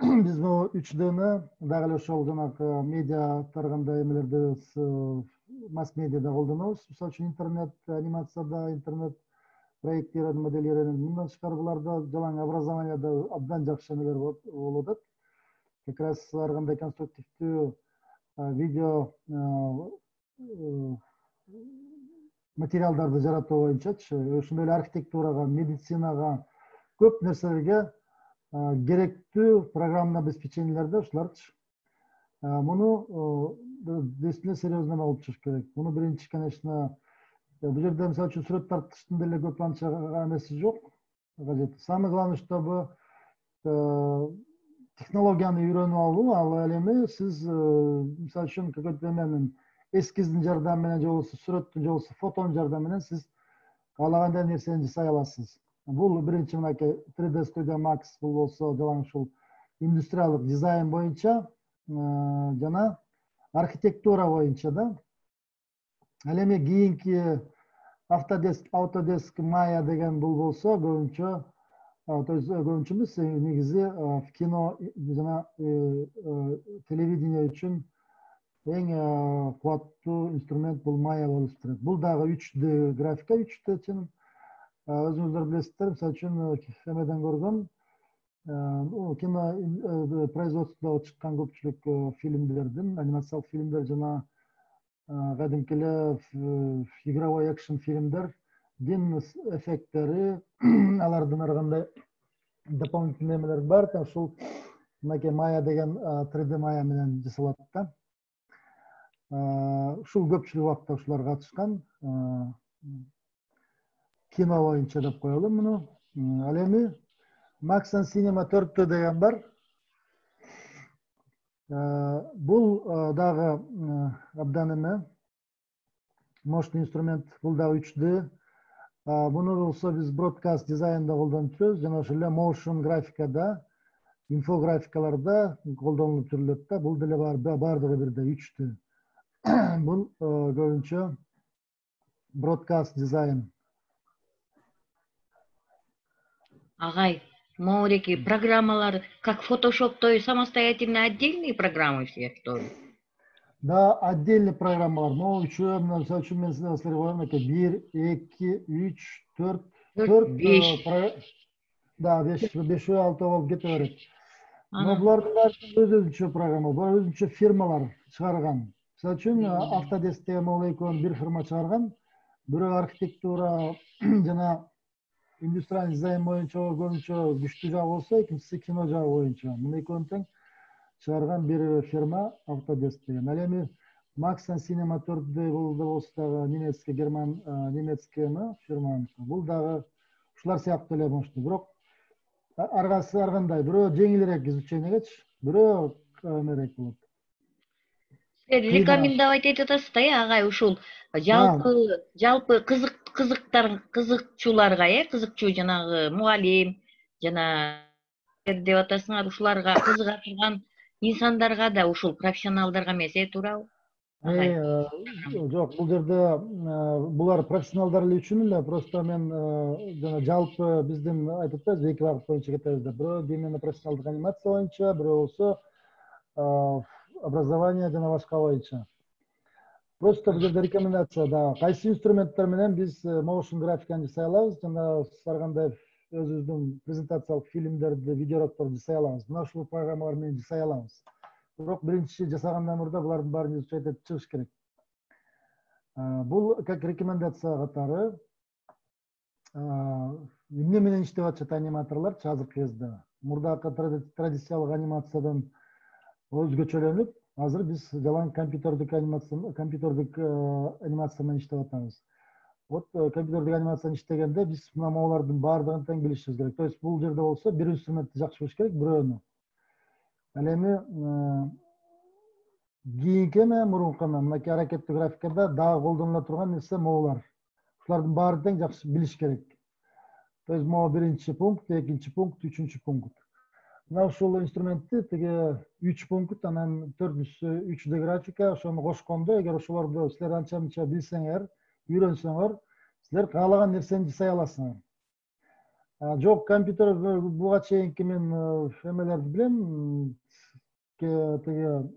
биз бул 3D'ни дагы эле ошол жанагы медиа тарганда эмелерде, масс медиада колдонобуз. Мисалы үчүн интернет анимацияда, интернет проекттерин, моделдерин, мындан тышкары буларда жалаң образованияда абдан жакшы эмелер болуп атат. Как раз ар кандай конструктивдүү видео материалдарды жаратуу боюнчачы, ошондой эле архитектурага, медицинага, көп нерселерге керектүү программный обеспечениелерде ушуларчы. Муну действительно серьезно алып чыгыш керек. Муну биринчи, конечно, бул жерде мисалы үчүн сүрөт тартыштын деле көп анча эмеси жок, кажети. Самое главное, чтобы технологияны үйрөнүп алуу, ал эми сиз мисалы үчүн какой-то эменин эскиздин жардамы менен, же болбосо сүрөттүн, же болбосо фотонун жардамы менен сиз каалагандай нерсени жасай аласыз. Бул биринчи мынакей 3D Studio Max, бул болсо жалаң ушул индустриалдык дизайн боюнча жана архитектура боюнча да. Ал эми кийинки Autodesk Maya деген бул болсо көбүнчө, то есть көбүнчө эмес, негизи в кино жана телевидение үчүн эң кубаттуу инструмент бул Maya болуп турат. Бул дагы 3D графика, 3D чын. Өзүңүздөр билесиздер, мисалы үчүн эмеден көргөн, кино производстводо чыккан көпчүлүк фильмдердин, анимациялык фильмдер жана кадимки эле игровой экшн фильмдердин эффекттери, алардын ар кандай дополнительный эмелер бар. Ушул мынакей Maya деген 3D Maya менен жасалат да. Ушул көпчүлүк убакта ушулар катышкан. Кино боюнча деп коелу муну. Ал эми Maxon Cinema 4D деген бар. Бул дагы абдан эме мощный инструмент. Бул дагы 3D. Буну болсо биз бродкаст дизайнда колдонуп жүрөбүз, жана ошол эле motion графикада, инфографикаларда колдонулуп жүрүлөт да. Бул деле бардыгы бирдей 3D. Бул көбүнчө бродкаст дизайн. Агай, могуреки программалар, как фотошоптой самостоятельно отдельные программы все, что ли? Да, отдельный программалар. Но үчөө, мисалы үчүн мен силерге коем, 1, 2, 3, 4, 4, да, 5, 6 болуп кете берет. Но булардын баары өзүнчө программа, булар өзүнчө фирмалар чыгарган. Мисалы үчүн Autodesk деген могул экөөнү бир фирма чыгарган. Бирөө архитектура жана индустриалдык дизайн боюнча көбүнчө күчтүү жагы болсо, экинчиси кино жагы боюнча. Муну экөөнү тең чыгарган бир фирма Autodesk деген. Ал эми Maxon Cinema 4D бул да болсо дагы немецкий, герман, немецкий фирма. Бул дагы ушулар сыяктуу эле мощный. Бирок аргасы ар кандай. Бирөө жеңилирээк изучениегечи, бирөө эмерээк болот. Рекомендовать этип атасыз да, агай, ушул жалпы кызыкчуларга, кызыкчу жанагы мугалим жана деп атасыңар, ушуларга кызыга турган инсандарга да, ушул профессионалдарга эмес, туурабы? Жок, бул жерде булар профессионалдар эле үчүн эле. Просто мен жана жалпы биздин айтып атпайбыз, эки багыт боюнча кетебиз деп. Бирөө именно профессионалдык анимация боюнча, бирөө болсо образование жана башка боюнча. Просто бул жерде рекомендация, да, кайсы инструменттер менен биз motion графиканы жасай алабыз, жана ар кандай өзүбүздүн презентациялык фильмдерди, видеороликторду жасай алабыз. Мына ушул программалар менен жасай алабыз. Бирок биринчи жасагандан мурда булардын баарын изучать этип чыгыш керек. Бул как рекомендация катары эмне менен иштеп атышат аниматорлорчу азыркы кезде. Мурдакы традициялык анимациядан өзгөчөлөнүп, азыр биз жалаң компьютердик анимация менен иштеп атабыз. Вот компьютердик анимацияны иштегенде биз мына могулардын баардыгын тең билишибиз керек. То есть бул жерде болсо бир инструментти жакшы билиш керек, бирөөнү. Ал эми кийинки мурункуна мынакей аракеттик графикада дагы колдонула турган нерсе могулар. Ушулардын баарын тең жакшы билиш керек. То есть могу биринчи пункт, экинчи пункт, үчүнчү пункт. Мына ушул инструментти тиги 3 пункт, анан 3D графика, ошону кошкондо, эгер ошолорду силер анча мынча билсеңер, үйрөнсөңөр, силер каалаган нерсени жасай аласыңар. Жок, компьютер буга чейинки мен эмелерди билем, тиги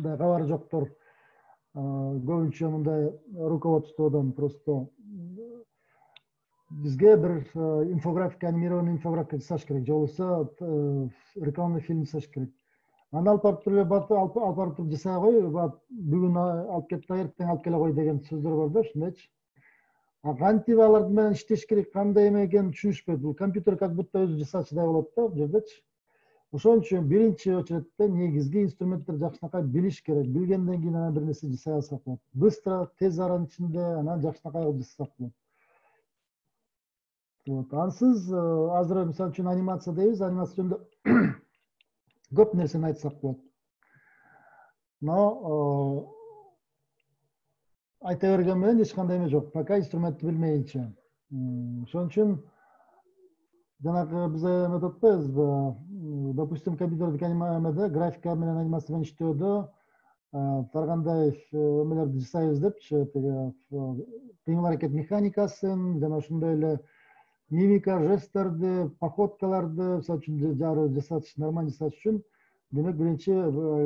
кабары жоктор көбүнчө мындай руководстводон просто бизге бир инфографика, анимированный инфографика жасаш керек, же болбосо рекламный фильм жасаш керек. Аны алып барып туруп жасай кой, бүгүн алып кетип эртең алып келе кой деген сөздөр бар да, ушундайчы. Кантип алар менен иштеш керек, кандай эме экенин түшүнүшпөйт. Бул компьютер как будто өзү жасаачыдай болот да бул жердечи. Ошон үчүн биринчи очередте негизги инструменттерди жакшынакай билиш керек. Билгенден кийин анан бир нерсе жасай алсак болот. Быстро, тез аранын ичинде анан жакшынакай кылып жасасак болот. Вот. Ансыз азыр мисалы үчүн анимация дейбиз, анимация жөнүндө көп нерсени айтсак болот. Но айта берген менен эч кандай эме жок, пока инструментти билмейинче. Ошон үчүн жанагы биз эметип атпайбызбы, допустим, компьютердик анимацияда графика менен анимация менен иштөөдө ар кандай эмелерди жасайбыз депчи, тиги кыймыл аракет механикасын жана ошондой эле мимика, жесттерди, походкаларды, мисалы үчүн жарып жасатыш, нормально жасатыш үчүн демек биринчи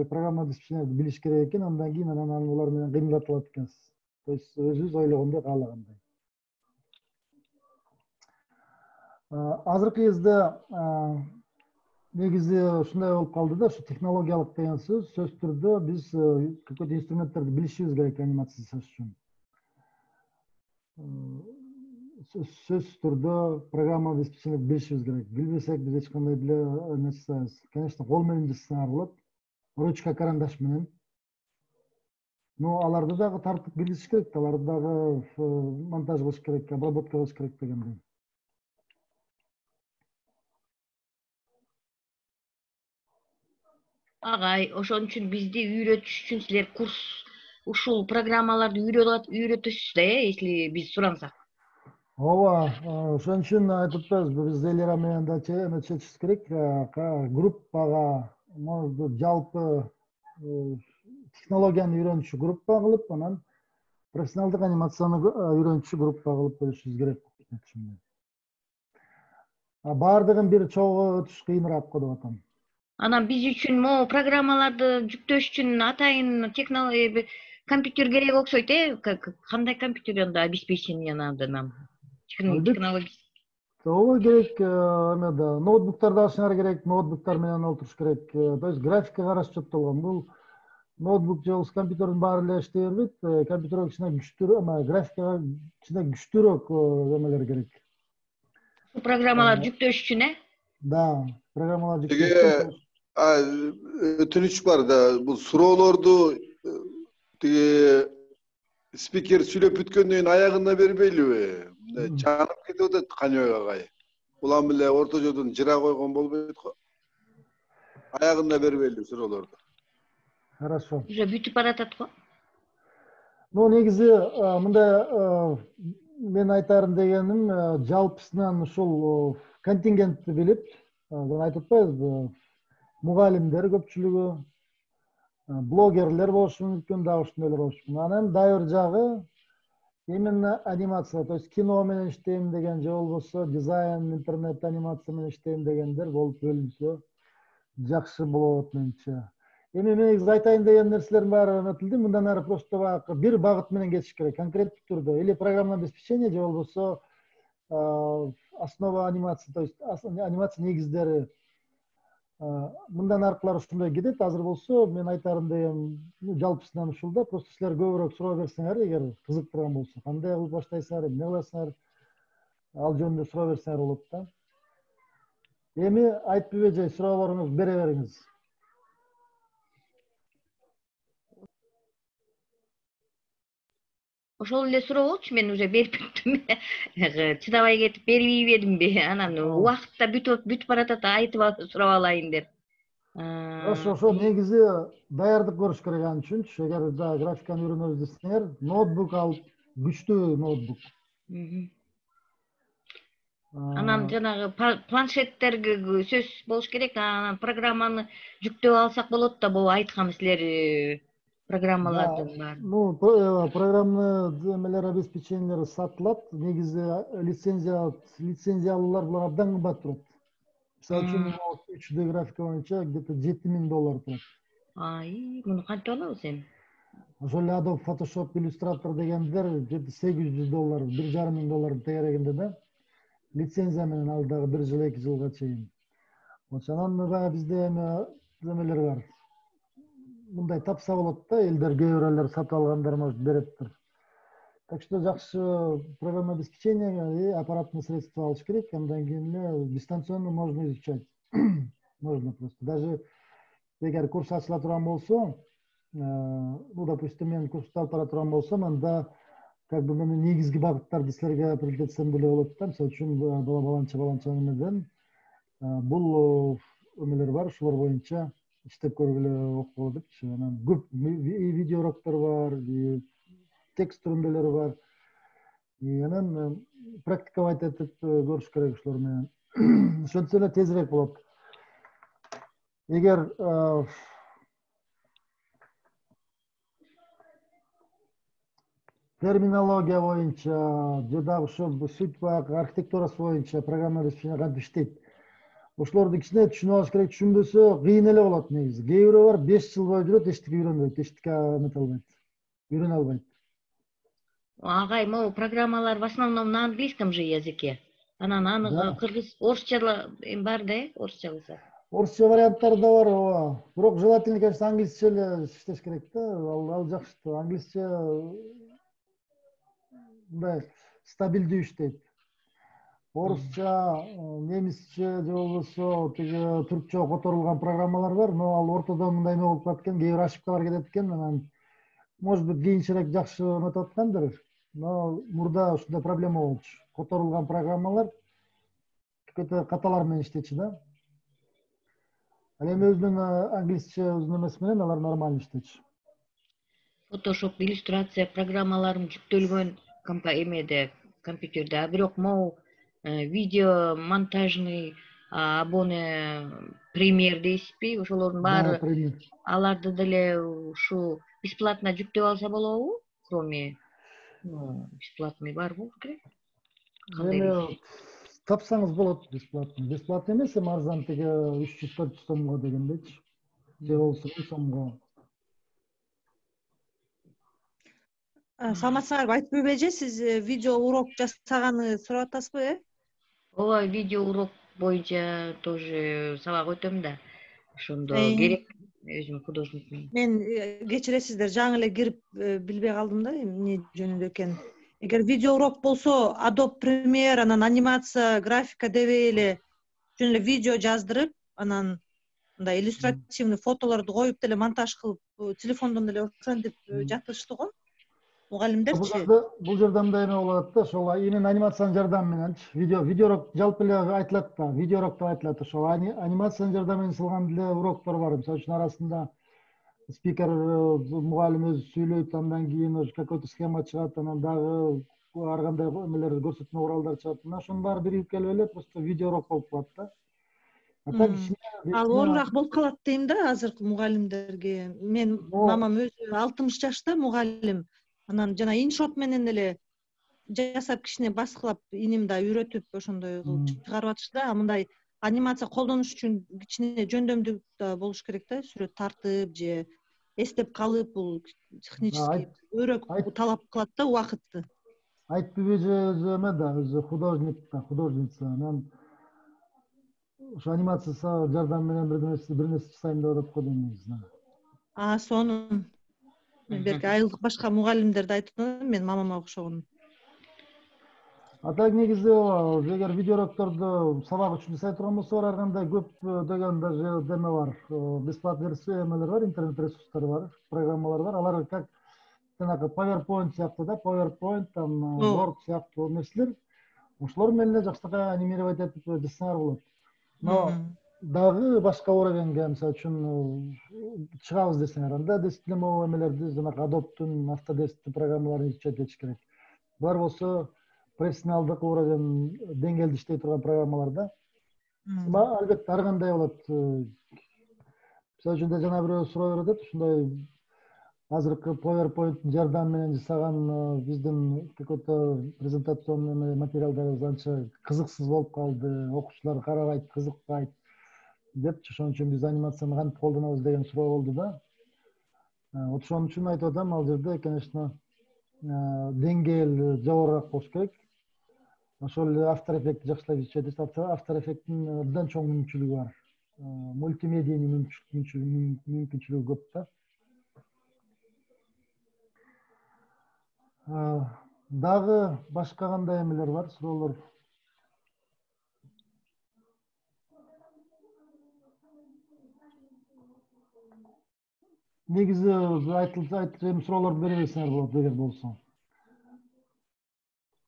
программа обеспеченияларды билиш керек экен, андан кийин анан алар менен кыймылдата алат экенсиз. То есть өзүбүз ойлогондой, каалагандай. Азыркы кезде негизи ушундай болуп калды да, ушу технологиялык деген сөз түрдө биз какой-то инструменттерди билишибиз керек анимация жасаш үчүн. Сөз түрдө программа обеспеченияларды билишибиз керек. Билбесек биз эч кандай деле эме жасайбыз. Конечно, кол менен жасасаңар болот, ручка, карандаш менен. Но аларды дагы тартып билиш керек, аларды дагы монтаж кылыш керек, обработка кылыш керек дегендей. Агай, ошон үчүн бизди үйрөтүш үчүн силер курс ушул программаларды үйрөтөсүз да, если биз сурансак. Ооба, ошон үчүн айтып атпайбызбы, биз Элира менен да чечишибиз керек, группага, жалпы технологияны үйрөнүүчү группа кылып, анан профессионалдык анимацияны үйрөнүүчү группа кылып коюшубуз керек. Баардыгын бир чогуу өтүш кыйыныраак го деп атам. Анан биз үчүн могу программаларды жүктөш үчүн атайын компьютер керек окшойт, кандай компьютерде обеспечение надо нам? Технология. Ооба керек, эмеде ноутбуктарды алышыңар керек, ноутбуктар менен олтуруш керек. То есть графика караш чоттолгон. Бул ноутбук же болбосо компьютердин баары эле иштей бербейт. Компьютер кичине күчтүүрөөк, графикага кичине күчтүүрөөк эмелер керек. Программалар жүктөш үчүн, Да, программалар жүктөш. Өтүнүч бар да, бул суроолорду тиги спикер сүйлөп бүткөндөн кийин аягына бербейлиби? Чанып кетип атат Каныбек агай. Улам эле орто жолдон жыра койгон болбойт го. Аягына бербейли суроолорду. Хорошо. Уже бүтүп баратат го. Ну, негизи мындай мен айтарым дегеним, жалпысынан ушул контингентти билип, айтып атпайбызбы, мугалимдер көпчүлүгү, блогерлер болушу мүмкүн, дагы ушундайлар болушу мүмкүн. Анан дагы бир жагы именно анимация, то есть кино менен иштейм деген, же болбосо дизайн, интернет анимация менен иштейм дегендер болуп бөлүнсө жакшы болот менимче. Эми мен негизи айтайын деген нерселердин баары эметилди. Мындан ары просто баягы бир багыт менен кетиш керек, конкреттик түрдө. Или программное обеспечение, же болбосо основа анимации, то есть анимация негиздери. Мындан аркылары ушундай кетет. Азыр болсо мен айтарым деген жалпысынан ушул да, просто силер көбүрөөк суроо берсеңер, эгер кызыктырган болсо, кандай кылып баштайсыңар, эмне кыласыңар, ал жөнүндө суроо берсеңер болот да. Эми айтып эже суроолоруңузду бере бериңиз. Ошол эле суроо болчу, мен уже берип бүттүм. Чыдабай кетип бербей едимби? Анан убакыт да бүтүп баратат, айтып сурап алайын деп. Ошо негизи даярдык көрүш керек ал үчүнчү. Эгер да графиканы үйрөнөбүз десеңер, ноутбук алып, күчтүү ноутбук. Анан жанагы планшеттерге сөз болуш керек. Анан программаны жүктөп алсак болот да, бул айткан силер программалардын баары. Ну, программный эмелер, обеспечениялар сатылат. Негизи лицензиялуулар булар абдан кымбат турат. Мисалы үчүн 3D графика боюнча где-то $7000 турат. Ай, муну кантип алабыз эми? Ошол эле Adobe Photoshop, Illustrator дегендер $800, $1,500 тегерегинде да. Лицензия менен ал дагы 1 жыл 2 жылга чейин. Ошонан дагы бизде эмелер бар. Мындай тапса болот да, элдер кээ бирлер сатып алгандар может береттир. Так что жакшы программа обеспечения и аппаратные средства алыш керек. Андан кийин эле дистанционно можно изучать. Можно просто. Даже эгер курс ачыла турган болсо, ну, допустим, мен курсту алып бара турган болсом, анда как бы мен негизги багыттарды силерге определить этсем деле болот да. Мисалы үчүн баланча эмеден бул эмелер бар, ушулар боюнча иштеп көргүлө окугула депчи. Анан көп видео уроктор бар, текст түрүндөлөрү бар. Анан практиковать этип көрүш керек ушулар менен. Ошентсе эле тезирээк болот. Эгер терминология боюнча же дагы ошо судьба архитектурасы боюнча программа обеспечение кантип иштейт, ошолорду кичине түшүнүп алыш керек. Түшүнбөсө кыйын эле болот негизи. Кээ бирөө бар 5 жыл бою жүрөт, эчтеке үйрөнбөйт, эчтеке эмете албайт, үйрөнө албайт. Агай, могу программалар в основном на английском же языке. Анан кыргыз, орусча бар да, орусча кылса. Орусча варианттары да бар, ооба. Бирок желательно, конечно, англисче эле иштеш керек да. Ал жакшы. Англисче мындай стабилдүү иштейт. Орусча, немисче же болбосо тиги түркчө которулган программалар бар, но ал ортодо мындай эме болуп калат экен, кээ бир ошибкалар кетет экен. Анан может быть кийинчерээк жакшы эметип аткандыр, но мурда ушундай проблема болчу. Которулган программалар какой-то каталар менен иштечү да. Ал эми өзүнүн англисче өзүнүн эмеси менен алар нормально иштечү. Photoshop, иллюстрация программаларым жүктөлгөн эмеде, компьютерде. А бирок могу видео монтажный, абоне премьер дейсизби? Ошолордун баары аларды деле ушу бесплатно жүктөп алса болобу? Кроме бесплатный бар болуш керек. Эми тапсаңыз болот бесплатно. Бесплатно эмес, эми арзан тиги 300-400 сомго дегендейчи. Же болбосо 1000 сомго. Саламатсыңарбы, айтпайбы эже, сиз видео урок жасаганы сурап атасызбы, Ооба, видео урок боюнча тоже сабак өтөм да. Ошондо керек өзүм художникмин. Мен кечиресиздер, жаңы эле кирип билбей калдым да, эмне жөнүндө экен. Эгер видео урок болсо, Adobe Premiere, анан анимация, графика дебей эле жөн эле видео жаздырып, анан мындай иллюстративный фотолорду коюп деле монтаж кылып, телефондон деле ошентип жатышты го. Мугалимдерчи. Бул жерде мындай эме болот да, ошол именно анимациянын жардамы мененчи. Видео урок жалпы эле айтылат да, видео урок деп айтылат. Ошол анимациянын жардамы менен кылган деле уроктор бар. Мисалы үчүн арасында спикер мугалим өзү сүйлөйт, андан кийин какой-то схема чыгат, анан дагы ар кандай эмелер, көрсөтмө куралдар чыгат. Мына ошонун баары бирип келип эле просто видео урок болуп калат да. Ал оорураак болуп калат дейм да азыркы мугалимдерге. Мен мамам өзү 60 жашта мугалим. Анан жана иншот менен эле жасап кичине баскылап, иним да үйрөтүп ошондой кылып чыгарып атышты да. Мындай анимация колдонуш үчүн кичине жөндөмдүү да болуш керек да, сүрөт тартып же эстеп калып, бул технический өрөк талап кылат да убакытты. Айтпайбы өзү эме да, өзү художник да, художница. Анан ошо анимация жардам менен бир нерсе жасайм деп атат го дейм негизи. Сонун. Мен берки айылдык башка мугалимдерди айтып атам, мен мамама окшогон. А так негизи эгер видеоурокторду сабак үчүн жасай турган болсо, ар кандай көп деген даже деме бар. Бесплатный эмелер бар, интернет ресурстары бар, программалар бар. Алар как жанагы PowerPoint сыяктуу да, PowerPoint, там Word сыяктуу нерселер. Ошолор менен эле жакшынакай анимировать этип жасасаңар болот. Но дагы башка уровеньге, мисалы үчүн чыгабыз десеңер, анда дисциплинемовый эмелерди, жанагы Adobe'дун Autodesk программаларын изучать этиш керек. Булар болсо профессионалдык уровень деңгээлде иштей турган программалар да. Албетте ар кандай болот. Мисалы үчүн жана бирөө суроо берип атат, ушундай азыркы PowerPoint жардам менен жасаган биздин какой-то презентационный материалдарыбыз анча кызыксыз болуп калды, окуучулар карабайт, кызыкпайт депчи, ошон үчүн биз анимацияны кантип колдонобуз деген суроо болду да. Вот ошон үчүн айтып атам, ал жерде, конечно, деңгээл жогорураак болуш керек. Ошол эле After Effect'ти жакшылап изучать этип, After Effect'тин абдан чоң мүмкүнчүлүгү бар. Мультимедиянын мүмкүнчүлүгү көп да. Дагы башка кандай эмелер бар, суроолор? Негизи айтылып суроолор бере берсеңер болот, эгер болсо.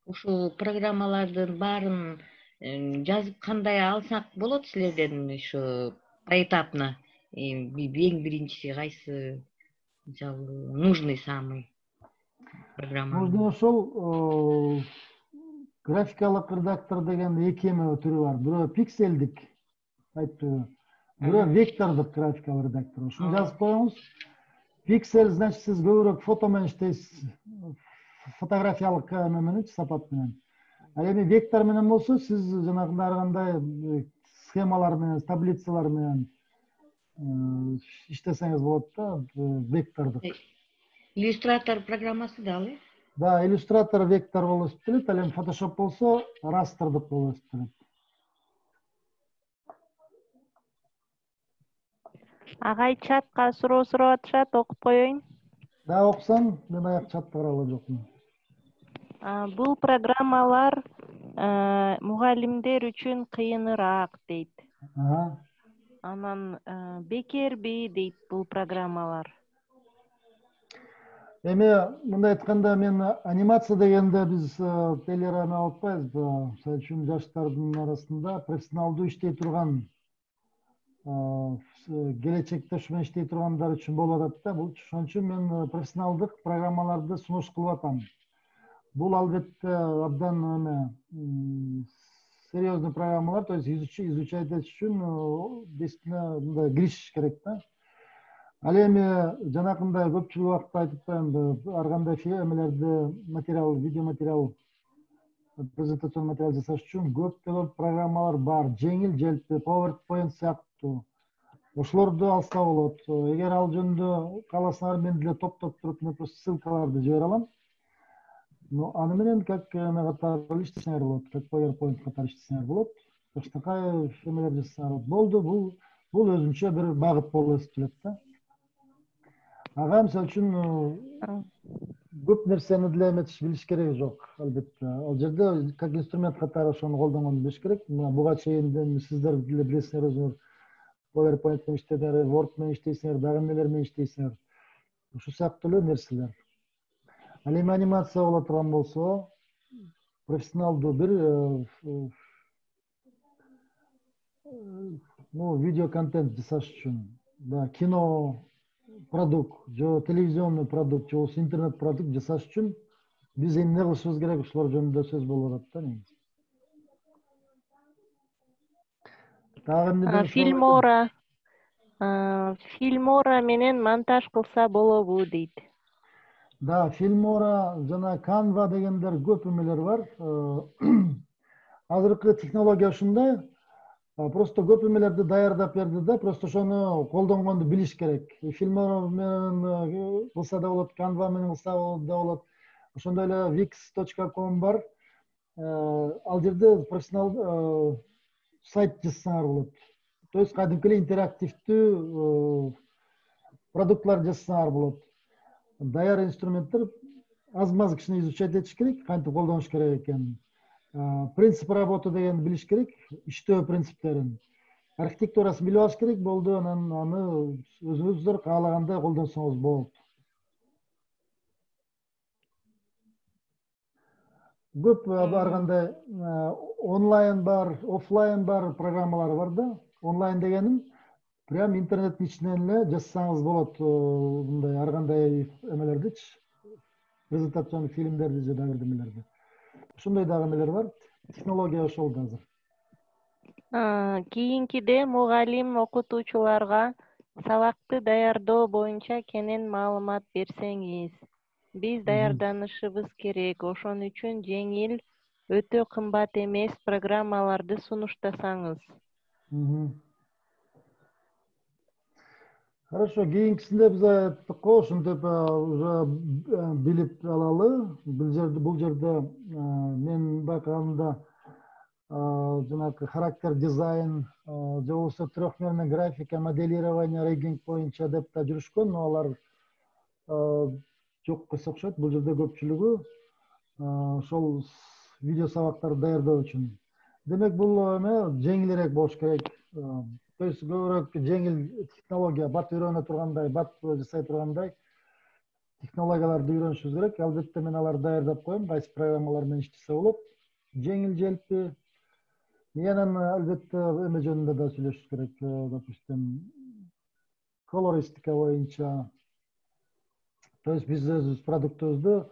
Ушул программалардын баарын жазып кандай алсак болот силерден, ушу поэтапно? Эң биринчиси кайсы, мисалы, нужный самый программа? Нужный ошол графикалык редактор деген эки эме түрү бар. Бирөө пикселдик, айтпайбы, бирөө вектордук графикалык редактор. Ушуну жазып коюңуз. Пиксель, значит, сиз көбүрөөк фото менен иштейсиз, фотографиялык эме менен, сапат менен. А эми вектор менен болсо, сиз жанагындай ар кандай схемалар менен, таблицалар менен иштесеңиз болот да, вектордук. Иллюстратор программасы да ал, э? Да, иллюстратор вектор болуп эсептелет, ал эми Photoshop болсо растрдык болуп эсептелет. Агай чатка суроо сурап атышат, окуп коеюн. Да, окусам, мен аяк чатта карап жокмун. Бул программалар мугалимдер үчүн кыйыныраак дейт. Анан бекерби дейт бул программалар. Эми мындай айтканда, мен анимация дегенде биз телер эме алып атпайбызбы? Мисалы үчүн жаштардын арасында профессионалдуу иштей турган, келечекте ушу менен иштей тургандар үчүн болуп атат да. Бул ошон үчүн мен профессионалдык программаларды сунуш кылып атам. Бул албетте абдан эме серьезный программалар, то есть изучать этиш үчүн действительно мындай киришиш керек да. Ал эми жанакындай көпчүлүк убакытта айтып атпаймынбы, ар кандай эмелерди, материал, видео материал, презентацион материал жасаш үчүн көптөгөн программалар бар, жеңил желпи, PowerPoint сыяктуу. Ошолорду алса болот. Эгер ал жөнүндө кааласаңар, мен деле топтоп туруп, мен просто ссылкаларды жибере алам. Но аны менен как эме катары иштесеңер болот, как PowerPoint катары иштесеңер болот. Башкача эмелер жасасаңар болду. Бул өзүнчө бир багыт болуп эсептелет да. Ага, мисалы үчүн көп нерсени деле эметиш билиш кереги жок, албетте. Ал жерде как инструмент катары ошону колдонгонду билиш керек. Буга чейин сиздер деле билесиңер, өзүңөр PowerPoint менен иштедиңер, Word менен иштейсиңер, дагы эмнелер менен иштейсиңер. Ушул сыяктуу эле нерселер. Ал эми анимация боло турган болсо, профессионалдуу бир видео контент жасаш үчүн, да, кино продукт, же телевизионный продукт, же болбосо интернет продукт жасаш үчүн биз эмне кылышыбыз керек, ушулар жөнүндө сөз болуп атат да негизи. Filmora менен монтаж кылса болобу дейт. Да, Filmora жана Canva дегендер көп эмелер бар. Азыркы технология ушундай. Просто көп эмелерди даярдап берди да, просто ошону колдонгонду билиш керек. Filmora менен кылса да болот, Canva менен кылса да болот. Ошондой эле wix.com бар. Ал жерде профессионал сайт жазсаңар болот. То есть кадимки эле интерактивдүү продуктлар жазсаңар болот. Даяр инструменттер аз-маз кичине изучать этиш керек, кантип колдонуш керек экенин. Принцип работы дегенди билиш керек, иштөө принциптерин. Архитектурасын билип алыш керек болду, анан аны өзүңүздөр каалагандай колдонсоңуз болот. Көп ар кандай онлайн бар, офлайн бар программалар бар да. Онлайн дегеним прям интернеттин ичинен эле жазсаңыз болот, мындай ар кандай эмелердичи, презентационный фильмдерди же дагы бирдемелерди. Ушундай дагы эмелер бар. Технология ошол да азыр. Кийинкиде мугалим окутуучуларга сабакты даярдоо боюнча кенен маалымат берсеңиз. Биз даярданышыбыз керек. Ошон үчүн жеңил, өтө кымбат эмес программаларды сунуштасаңыз. Хорошо, кийинкисинде биз айттык го, ушинтип уже билип алалы. Бул жерде мен байкаганда жанагы характер дизайн, же болбосо трехмерный графика, моделирование, реггинг боюнча деп да жүрүшкөн, но алар жок койсо окшойт. Бул жерде көпчүлүгү ошол видео сабактарды даярдоо үчүн. Демек бул эме жеңилирээк болуш керек. То есть көбүрөөк жеңил технология, бат үйрөнө тургандай, бат жасай тургандай технологияларды үйрөнүшүбүз керек. Албетте мен аларды даярдап коем, кайсы программалар менен иштесе болот. Жеңил, желпи. Анан албетте эме жөнүндө да сүйлөшүш керек. Допустим, колористика боюнча. То есть биз өзүбүз продуктубузду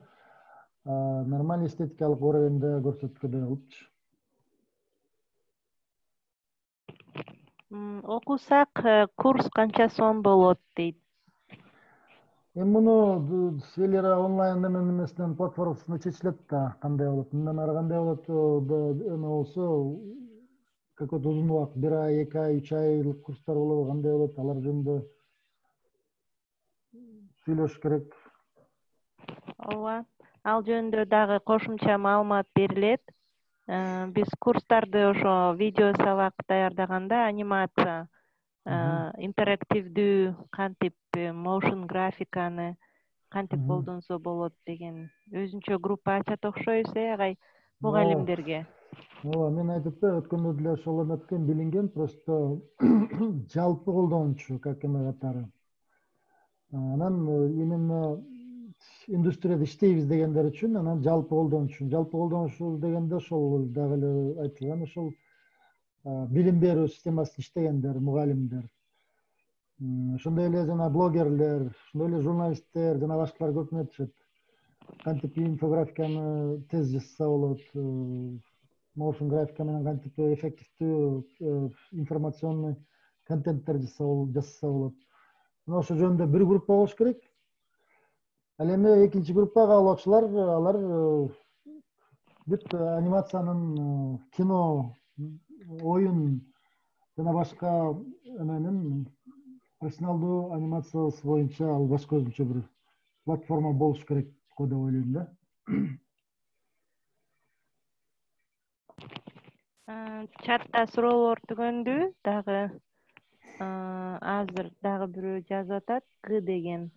нормальный эстетикалык уровеньде көрсөткүдөй кылыпчы. Окусак курс канча сом болот дейт? Муну эле онлайн эмесинен платформасында чечилет да, кандай болот. Мындан ары кандай болот, эме болсо какой-то узун убакыт, 1 ай, 2 ай, 3 айлык курстар болобу, кандай болот, алар жөнүндө сүйлөшүш керек. Ооба, ал жөнүндө дагы кошумча маалымат берилет. Биз курстарды ошо видео сабак даярдаганда анимация, интерактивдүү кантип motion графиканы кантип колдонсо болот деген өзүнчө группа ачат окшойбуз, агай мугалимдерге. Ооба, мен айтып да өткөндө деле ошол эметкен билинген, просто жалпы колдончу как эме катары. Анан именно индустрияда иштейбиз дегендер үчүн анан жалпы колдонушу. Жалпы колдонушу дегенде ошол дагы эле айтылган, ошол билим берүү системасында иштегендер, мугалимдер. Ошондой эле жана блогерлер, ошондой эле журналисттер, жана башкалар көп нетишет. Кантип инфографиканы тез жазса болот, motion графика менен кантип эффективдүү информационный контенттер жазса болот. Ошол жөнүндө бир группа болуш керек. Ал эми экинчи группага алуучулар, алар бүт анимациянын, кино, оюн жана башка эменин профессионалдуу анимациясы боюнча ал башка өзүнчө бир платформа болуш керек го деп ойлойм да. Чатта суроолор түгөндү, дагы азыр дагы бирөө жазып атат, Г деген.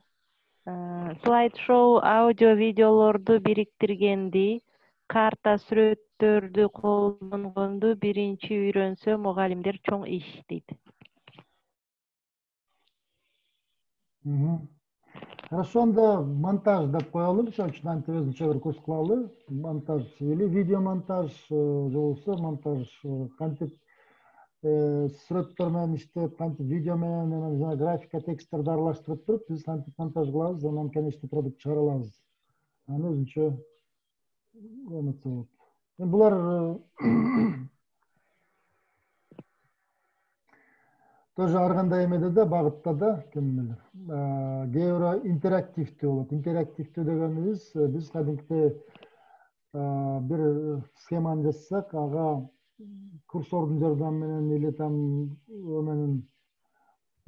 Слайд-шоу аудио видеолорду бириктиргенди, карта сүрөттөрдү колдонгонду биринчи үйрөнсө мугалимдер чоң иш дейт. Хорошо, анда монтаж деп коелу, ошол үчүн антип өзүнчө бир курс кылалы. Монтаж или видео монтаж, же болбосо монтаж кантип сүрөттөр менен иштеп, кантип видео менен жана графика, тексттерди аралаштырып туруп, биз кантип монтаж кылабыз, анан конечный продукт чыгара алабыз. Аны өзүнчө эметсе болот. Булар тоже ар кандай эмеде да, багытта да, кээ бирөө интерактивдүү болот. Интерактивдүү дегенибиз, биз кадимкидей бир схеманы жазсак, ага курсордун жардамы менен или там эменин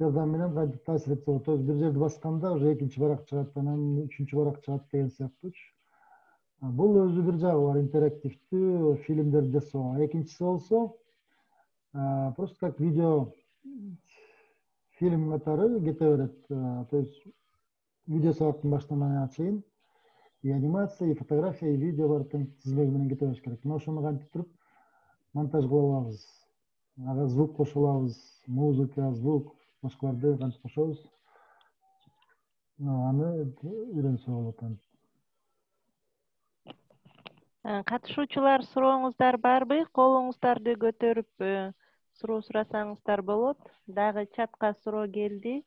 жардамы менен кантип таасир этсе болот. То есть бир жерди басканда уже экинчи барак чыгат, анан үчүнчү барак чыгат деген сыяктуучу. Бул өзү бир жагы бар, интерактивдүү фильмдерди жасоо. Экинчиси болсо Просто как видео фильм катары кете берет. То есть видео сабактын башынан аяга чейин и анимация, и фотография, и видео бар тизмеги менен кете бериш керек. Мына ошону кантип туруп монтаж кылып алабыз. Ага звук кошуп алабыз, музыка, звук, башкаларды кантип кошобуз. Аны үйрөнсө болот. Катышуучулар сурооңуздар барбы? Колуңуздарды көтөрүп суроо сурасаңыздар болот. Дагы чатка суроо келди.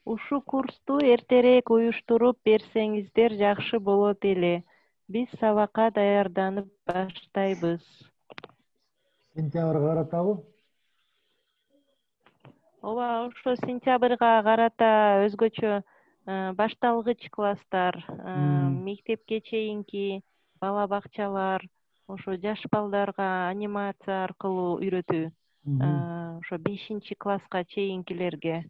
Ушу курсту эртерээк уюштуруп берсеңиздер жакшы болот эле. Биз сабакка даярданып баштайбыз. Сентябрга каратабы? Ооба, ошо сентябрга карата өзгөчө башталгыч класстар, мектепке чейинки бала бакчалар, ошо жаш балдарга анимация аркылуу үйрөтүү. Ошо 5-класска чейинкилерге.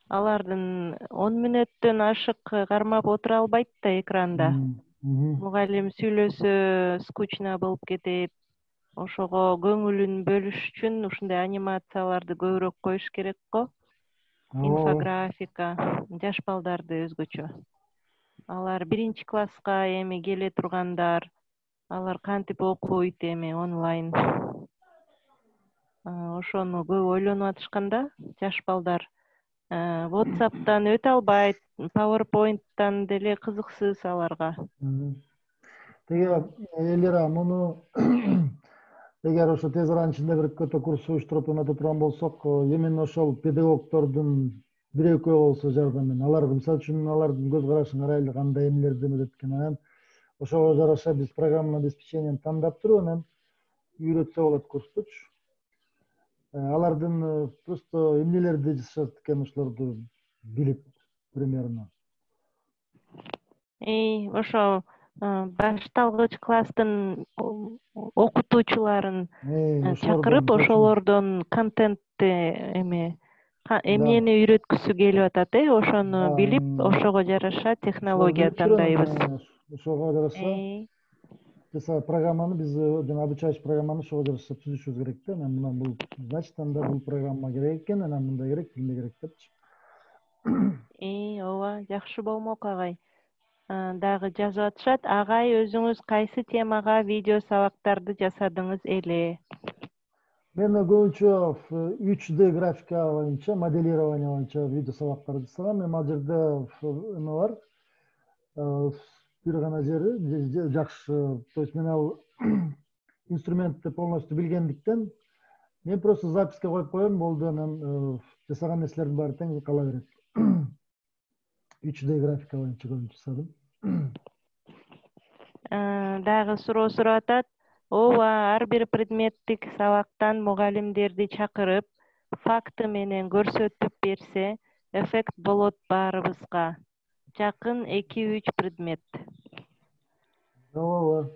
Алардын 10 мүнөттөн ашык кармап отура албайт да экранда. Мугалим сүйлөсө скучно болуп кетип, ошого көңүлүн бөлүш үчүн ушундай анимацияларды көбүрөөк коюш керек го. Инфографика, жаш балдарды өзгөчө. Алар 1-класска эми келе тургандар, алар кантип окуйт эми онлайн. Ошону көп ойлонуп атышканда, жаш балдар WhatsApp'тан өтө албайт, PowerPoint'тан деле кызыксыз аларга. Теге Элира, муну эгер ошо тез аранын ичинде бир көтө курс уюштуруп өтө турган болсок, именно ошол педагогдордун бир-экөө болсо жардам менен, аларды мисалы үчүн алардын көз карашын карайлы, кандай эмнелерди өтөткөн, анан ошого жараша биз программа обеспечениени тандап туруп, анан үйрөтсө болот курстучу. Алардын просто эмнелерди жасашат экен ошолорду билип примерно. Ошо башталгыч класстын окутуучуларын чакырып, ошолордон контентти эмнени үйрөткүсү келип атат, ошону билип, ошого жараша технология тандайбыз. Ошого жараша программаны биз жана обучающий программаны ошого жараша түзүшүбүз керек да. Анан мына бул значит анда бул программа керек экен, анан мындай керек, тилде керек депчи. Ооба, жакшы болмок агай. Дагы жазып атышат, агай өзүңүз кайсы темага видео сабактарды жасадыңыз эле? Мен көбүнчө 3D графика боюнча, моделирование боюнча видео сабактарды жасагам. Эми ал жерде эме бар. Бир гана жери жакшы, то есть мен ал инструментти полностью билгендиктен мен просто записке коюп коем, болду, анан жасаган нерселердин баары тең кала берет. 3D графика боюнча көбүнчө жасадым. Дагы суроо сурап атат. Ооба, ар бир предметтик сабактан мугалимдерди чакырып, факты менен көрсөтүп берсе, эффект болот баарыбызга. Жакын 2-3 предмет. Ооба.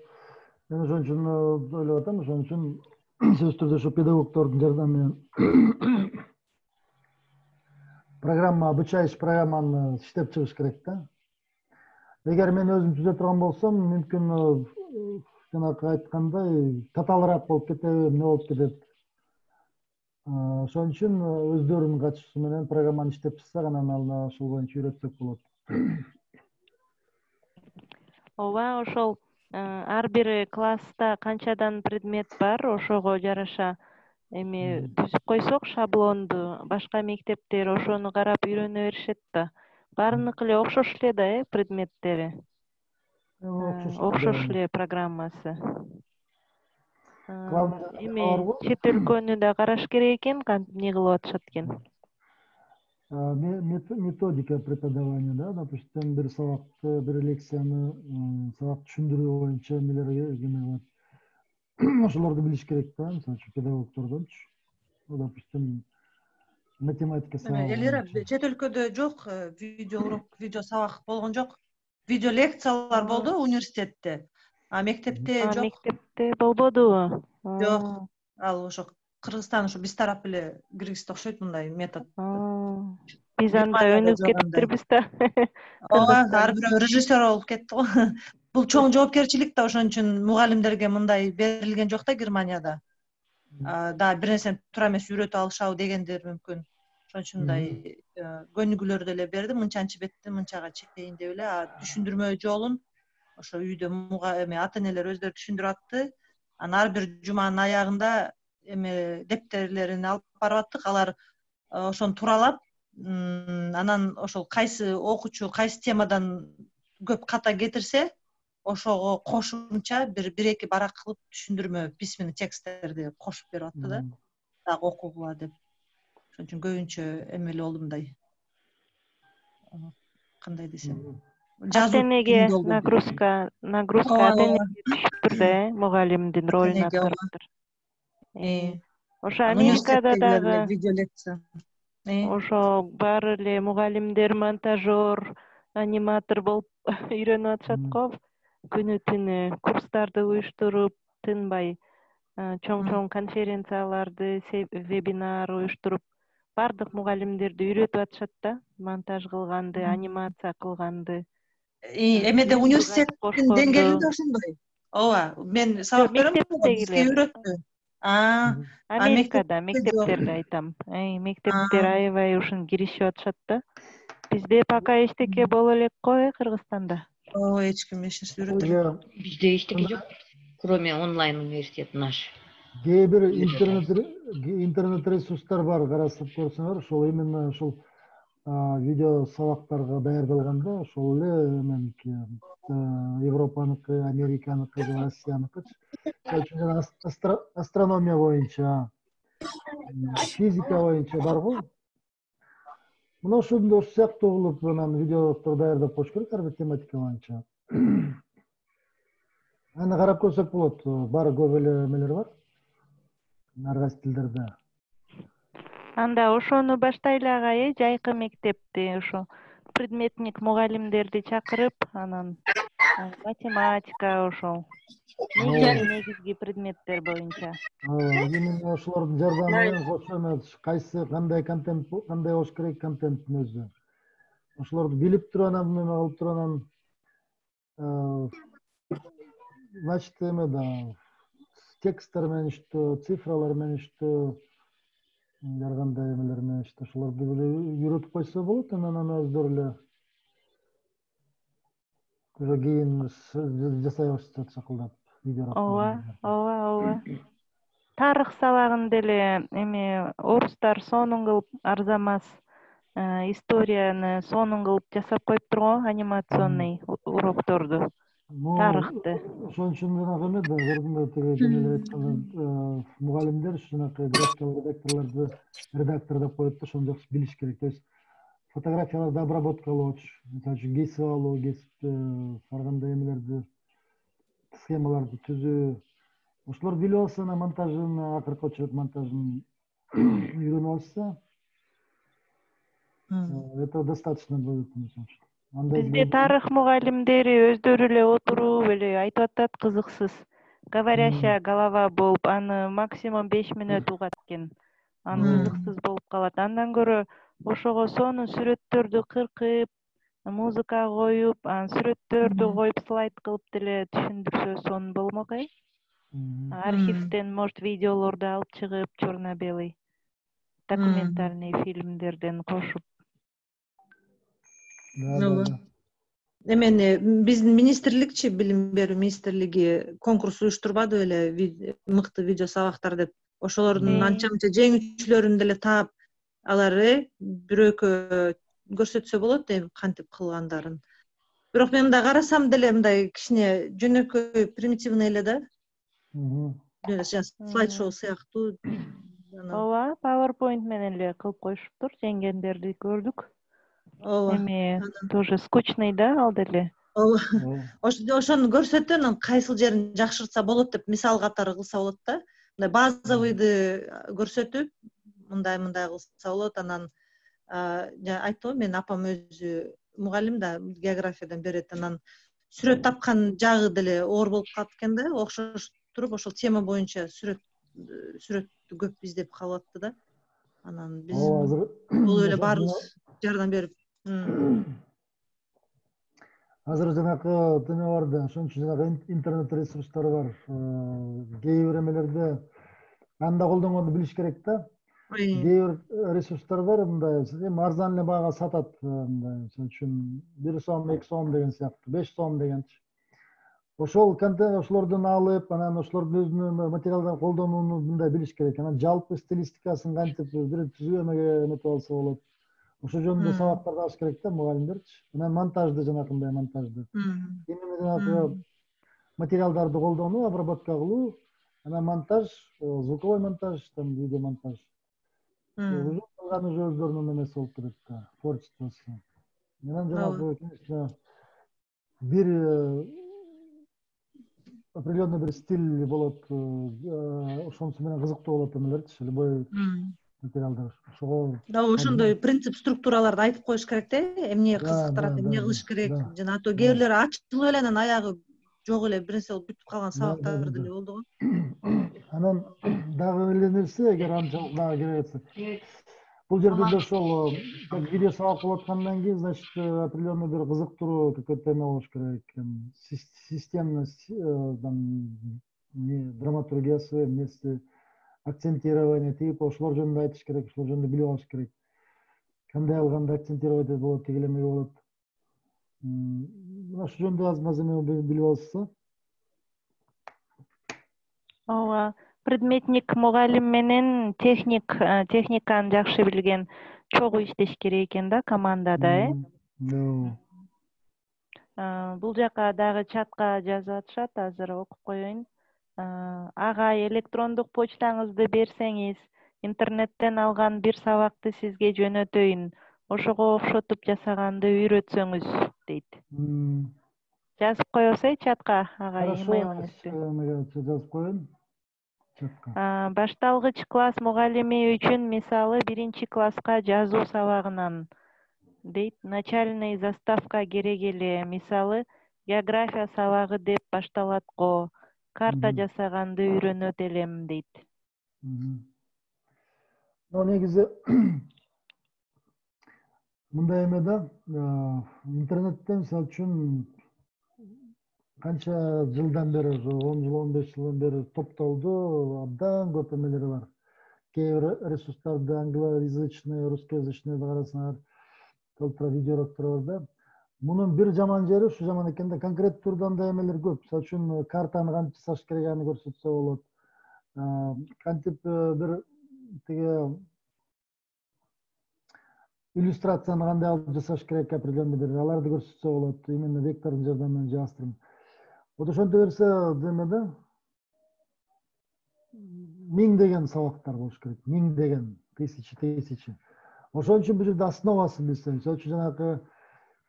Мен ошон үчүн ойлоп атам, ошон үчүн сөзсүз түрдө ошо педагогдордун жардамы менен программа, обучающий программаны иштеп чыгыш керек да. Эгер мен өзүм түзө турган болсом, мүмкүн жанагы айткандай татаалыраак болуп кетеби, эмне болуп кетет. Ошон үчүн өздөрүнүн катышуусу менен программаны иштеп чыксак, анан ал ошол боюнча үйрөтсөк болот. Ооба, ошол ар бир класста канчадан предмет бар, ошого жараша эми түзүп койсок шаблонду, башка мектептер ошону карап үйрөнө беришет да. Баарыныкы эле окшош эле да, предметтери. Окшош эле программасы. Эми чет өлкөнү да караш керек экен, эмне кылып атышат экен. Методика преподавания, да, допустим, бир сабакты, бир лекцияны сабак түшүндүрүү боюнча эмелер бар. Ошолорду билиш керек да, мисалы үчүн педагогдордончу. Допустим, математика сабагы. Элира, чет өлкөдө жок видео урок, видео сабак болгон жок. Видео лекциялар болду университетте. А мектепте жок. Мектепте болбодубу? Жок. Ал ошо Кыргызстан ошо биз тарап эле киргизди окшойт мындай метод. Биз анда өнүгүп кетиптирбиз да. Ооба, ар бирөө режиссер болуп кетти го. бул чоң жоопкерчилик да, ошон үчүн мугалимдерге мындай берилген жок да Германияда. Да бир нерсени туура эмес үйрөтүп алышабы дегендер мүмкүн. Ошон үчүн мындай көнүгүүлөр деле берди, мынчанчы бетти мынчага чейин деп эле. Түшүндүрмө жолун ошо үйдө ата энелер өздөрү түшүндүрүп атты. Анан ар бир жуманын аягында дептерлерин алып барып аттык. Алар ошону тууралап, анан ошол кайсы окуучу кайсы темадан көп ката кетирсе, ошого кошумча бир-эки барак кылып түшүндүрмө письменный тексттерди кошуп берип атты да. Дагы окугула деп. Ошон үчүн көбүнчө эмели болду мындай. Кандай десем? Ата энеге нагрузка ата энеге түшүптүр да, мугалимдин ролун аткарыптыр. Ошо Америкада дагы видео лекция. Ошо баары эле мугалимдер монтажер, аниматор болуп үйрөнүп атышат го. Күнү түнү курстарды уюштуруп, тынбай чоң конференцияларды, вебинар уюштуруп, бардык мугалимдерди үйрөтүп атышат да, монтаж кылганды, анимация кылганды. Эмеде университеттин деңгээлинде ошондой. Ооба, мен сабак берем, бизге үйрөттү. Америкада мектептерде айтам. Мектептер аябай ушун киришип атышат да. Бизде пока эчтеке боло элек го, Кыргызстанда. Эч ким эч нерсе үйрөтө. Бизде эчтеке жок, кроме онлайн университет наш. Кээ бир интернет ресурстар бар, карасып көрсөңөр, ошол именно ошол видео сабактарга даярдалганда, ошол эле меники Европаныкы, Американыкы, Россияныкы. Астрономия боюнча, физика боюнча бар го. Мына ошондой сыяктуу кылып анан видеолор даярдап коюш керек ар бир тематика боюнча. Аны карап көрсөк болот. Баары көп эле эмелер бар. Ар кайсы тилдерде. Анда ошону баштайлы агай, жайкы мектепти, ошо предметник мугалимдерди чакырып, анан математика ошол негизги предметтер боюнча. Именно ошолордун жардамы менен кошо кайсы кандай контент, кандай болуш керек контенттин өзү. Ошолорду билип туруп анан эме кылып туруп анан значит эме тексттер менен иштөө, цифралар менен иштөө, ар кандай эмелер менен иштөө, ошолорду үйрөтүп койсо болот, анан өздөрү эле кийин жасай башташат шакылдап видео. Ооба. Тарых сабагын деле орустар сонун кылып арзамас историяны сонун кылып жасап коюптур го, анимационный урокторду. Тарыхты. Ошон үчүн эме да, көрдүңбү тиги жөнөлүп айтканда мугалимдер ушунакай редактор деп коет да, ошону жакшы билиш керек. То есть фотографияларды обработкалооч, мисалы үчүн кесип алуу, ар кандай эмелерди, схемаларды түзүү. Ошолор билип алса, монтажын, акыркы очерк монтажын үйрөнүп алса, это достаточно будет. Бизде тарых мугалимдери өздөрү эле отуруп эле айтып атат, кызыксыз. Говорящая голова болуп, аны максимум 5 мүнөт угат экен. Аны кызыксыз болуп калат. Андан көрө ошого сонун сүрөттөрдү кыркып, музыка коюп, анан сүрөттөрдү коюп слайд кылып деле түшүндүрсө сонун болмок ай. Архивден, может, видеолорду алып чыгып, черно-белый, документальный фильмдерден кошуп. Эмени биздин министрликчи, билим берүү министрлиги конкурс уюштурбады беле, мыкты видео сабактар деп. Ошолордун анча-мынча жеңүүчүлөрүн деле таап, алар бирөкө көрсөтсө болот, кантип кылгандарын. Бирок мен мындай карасам деле мындай кичине жөнөкөй примитивный эле да. Слайд-шоу сыяктуу. Ооба, PowerPoint менен эле кылып коюшуптур, жеңгендерди көрдүк. Эми тоже скучный да, ал деле. Ошону көрсөтүп, анан кайсыл жерин жакшыртса болот деп мисал катары кылса болот да. Мындай базовыйды көрсөтүп, мындай кылса болот. Анан айттым, мен апам өзү мугалим да, географиядан берет. Анан сүрөт тапкан жагы деле оор болуп калат экен да, окшош туруп ошол тема боюнча сүрөттү көп издеп калып атты да. Анан биз бул эле баарыбыз жардам берип. азыр жанакы неме бар да, ошон үчүн жанагы интернет ресурстары бар. Кээ бир эмелерде анда колдонгонду билиш керек да. Кээ бир ресурстар бар, мындай арзан эле баага сатат, мындай мисалы үчүн 1 сом, 2 сом деген сыяктуу, 5 сом дегенчи. Ошол контент ошолордон алып, анан ошолордун өзүнүн материалдарын колдонууну мындай билиш керек. Анан жалпы стилистикасын кантип бир түзүүнүгө эметип алса болот. Ошол жөнүндө сабактарды алыш керек да мугалимдерчи. Анан монтажды жанакындай монтажды. Именно жанакы материалдарды колдонуу, обработка кылуу, анан монтаж, звуковой монтаж, там видео монтаж. Уже өздөрүнүн эмеси болуп кетет да, творчествосу. Анан жанагы, конечно, бир определенный бир стиль болот, ошонусу менен кызыктуу болот эмелерчи, любой материалдар. Ошого да, ошондой принцип структураларды айтып коюш керек да, эмне кызыктырат, эмне кылыш керек. Жана ато кээ бирлери ачылып эле анан аягы жок эле бир нерсе болуп бүтүп калган сабактар деле болду го. Анан дагы эле нерсе, эгер анчалык дагы керексе, бул жерде да ошол как видео сабак болуп аткандан кийин, значит, определенный бир кызыктыруу какой-то эме болуш керек, системность, драматургиясы, эмнеси, акцентирование тип, ошолор жөнүндө айтыш керек, ошолор жөнүндө билип алыш керек. Кандай алганда акцентировать болот, тиги эле эмне болот. Ошол жөнүндө аз эме билип алышса. Ооба, предметник мугалим менен техниканы жакшы билген чогуу иштеш керек экен да командада, Бул жака дагы чатка жазып атышат, азыр окуп коеюн. Агай, электрондук почтаңызды берсеңиз, интернеттен алган бир сабакты сизге жөнөтөйүн, ошого окшотуп жасаганды үйрөтсөңүз дейт. Жазып коесуз чатка, агай, имейлиңизди. Жазып коеюн. Башталгыч класс мугалими үчүн, мисалы, 1-класска жазуу сабагынан дейт, начальный заставка керек эле, мисалы, география сабагы деп башталат го, карта жасаганды үйрөнөт элем дейт. Негизи мындай эме да, интернетте мисалы үчүн канча жылдан бери, 10 жыл, 15 жылдан бери топтолду, абдан көп эмелери бар. Кээ бир ресурстарды англоязычный, русскоязычный карасаңар, толтура видеороликтер бар да. Мунун бир жаман жери ушу жаман экен да, конкрет турда андай эмелер көп. Мисалы үчүн картаны кантип жасаш керегин көрсөтсө болот. Кантип бир тиги иллюстрацияны кандай алып жасаш керек, определенный бир аларды көрсөтсө болот. Именно вектордун жардамы менен жаастырып. Вот ошентип берсе, деме да, 1000 деген сабактар болуш керек. 1000 деген, тысячи. Ошон үчүн бул жерде основасын билсе, мисалы үчүн жанагы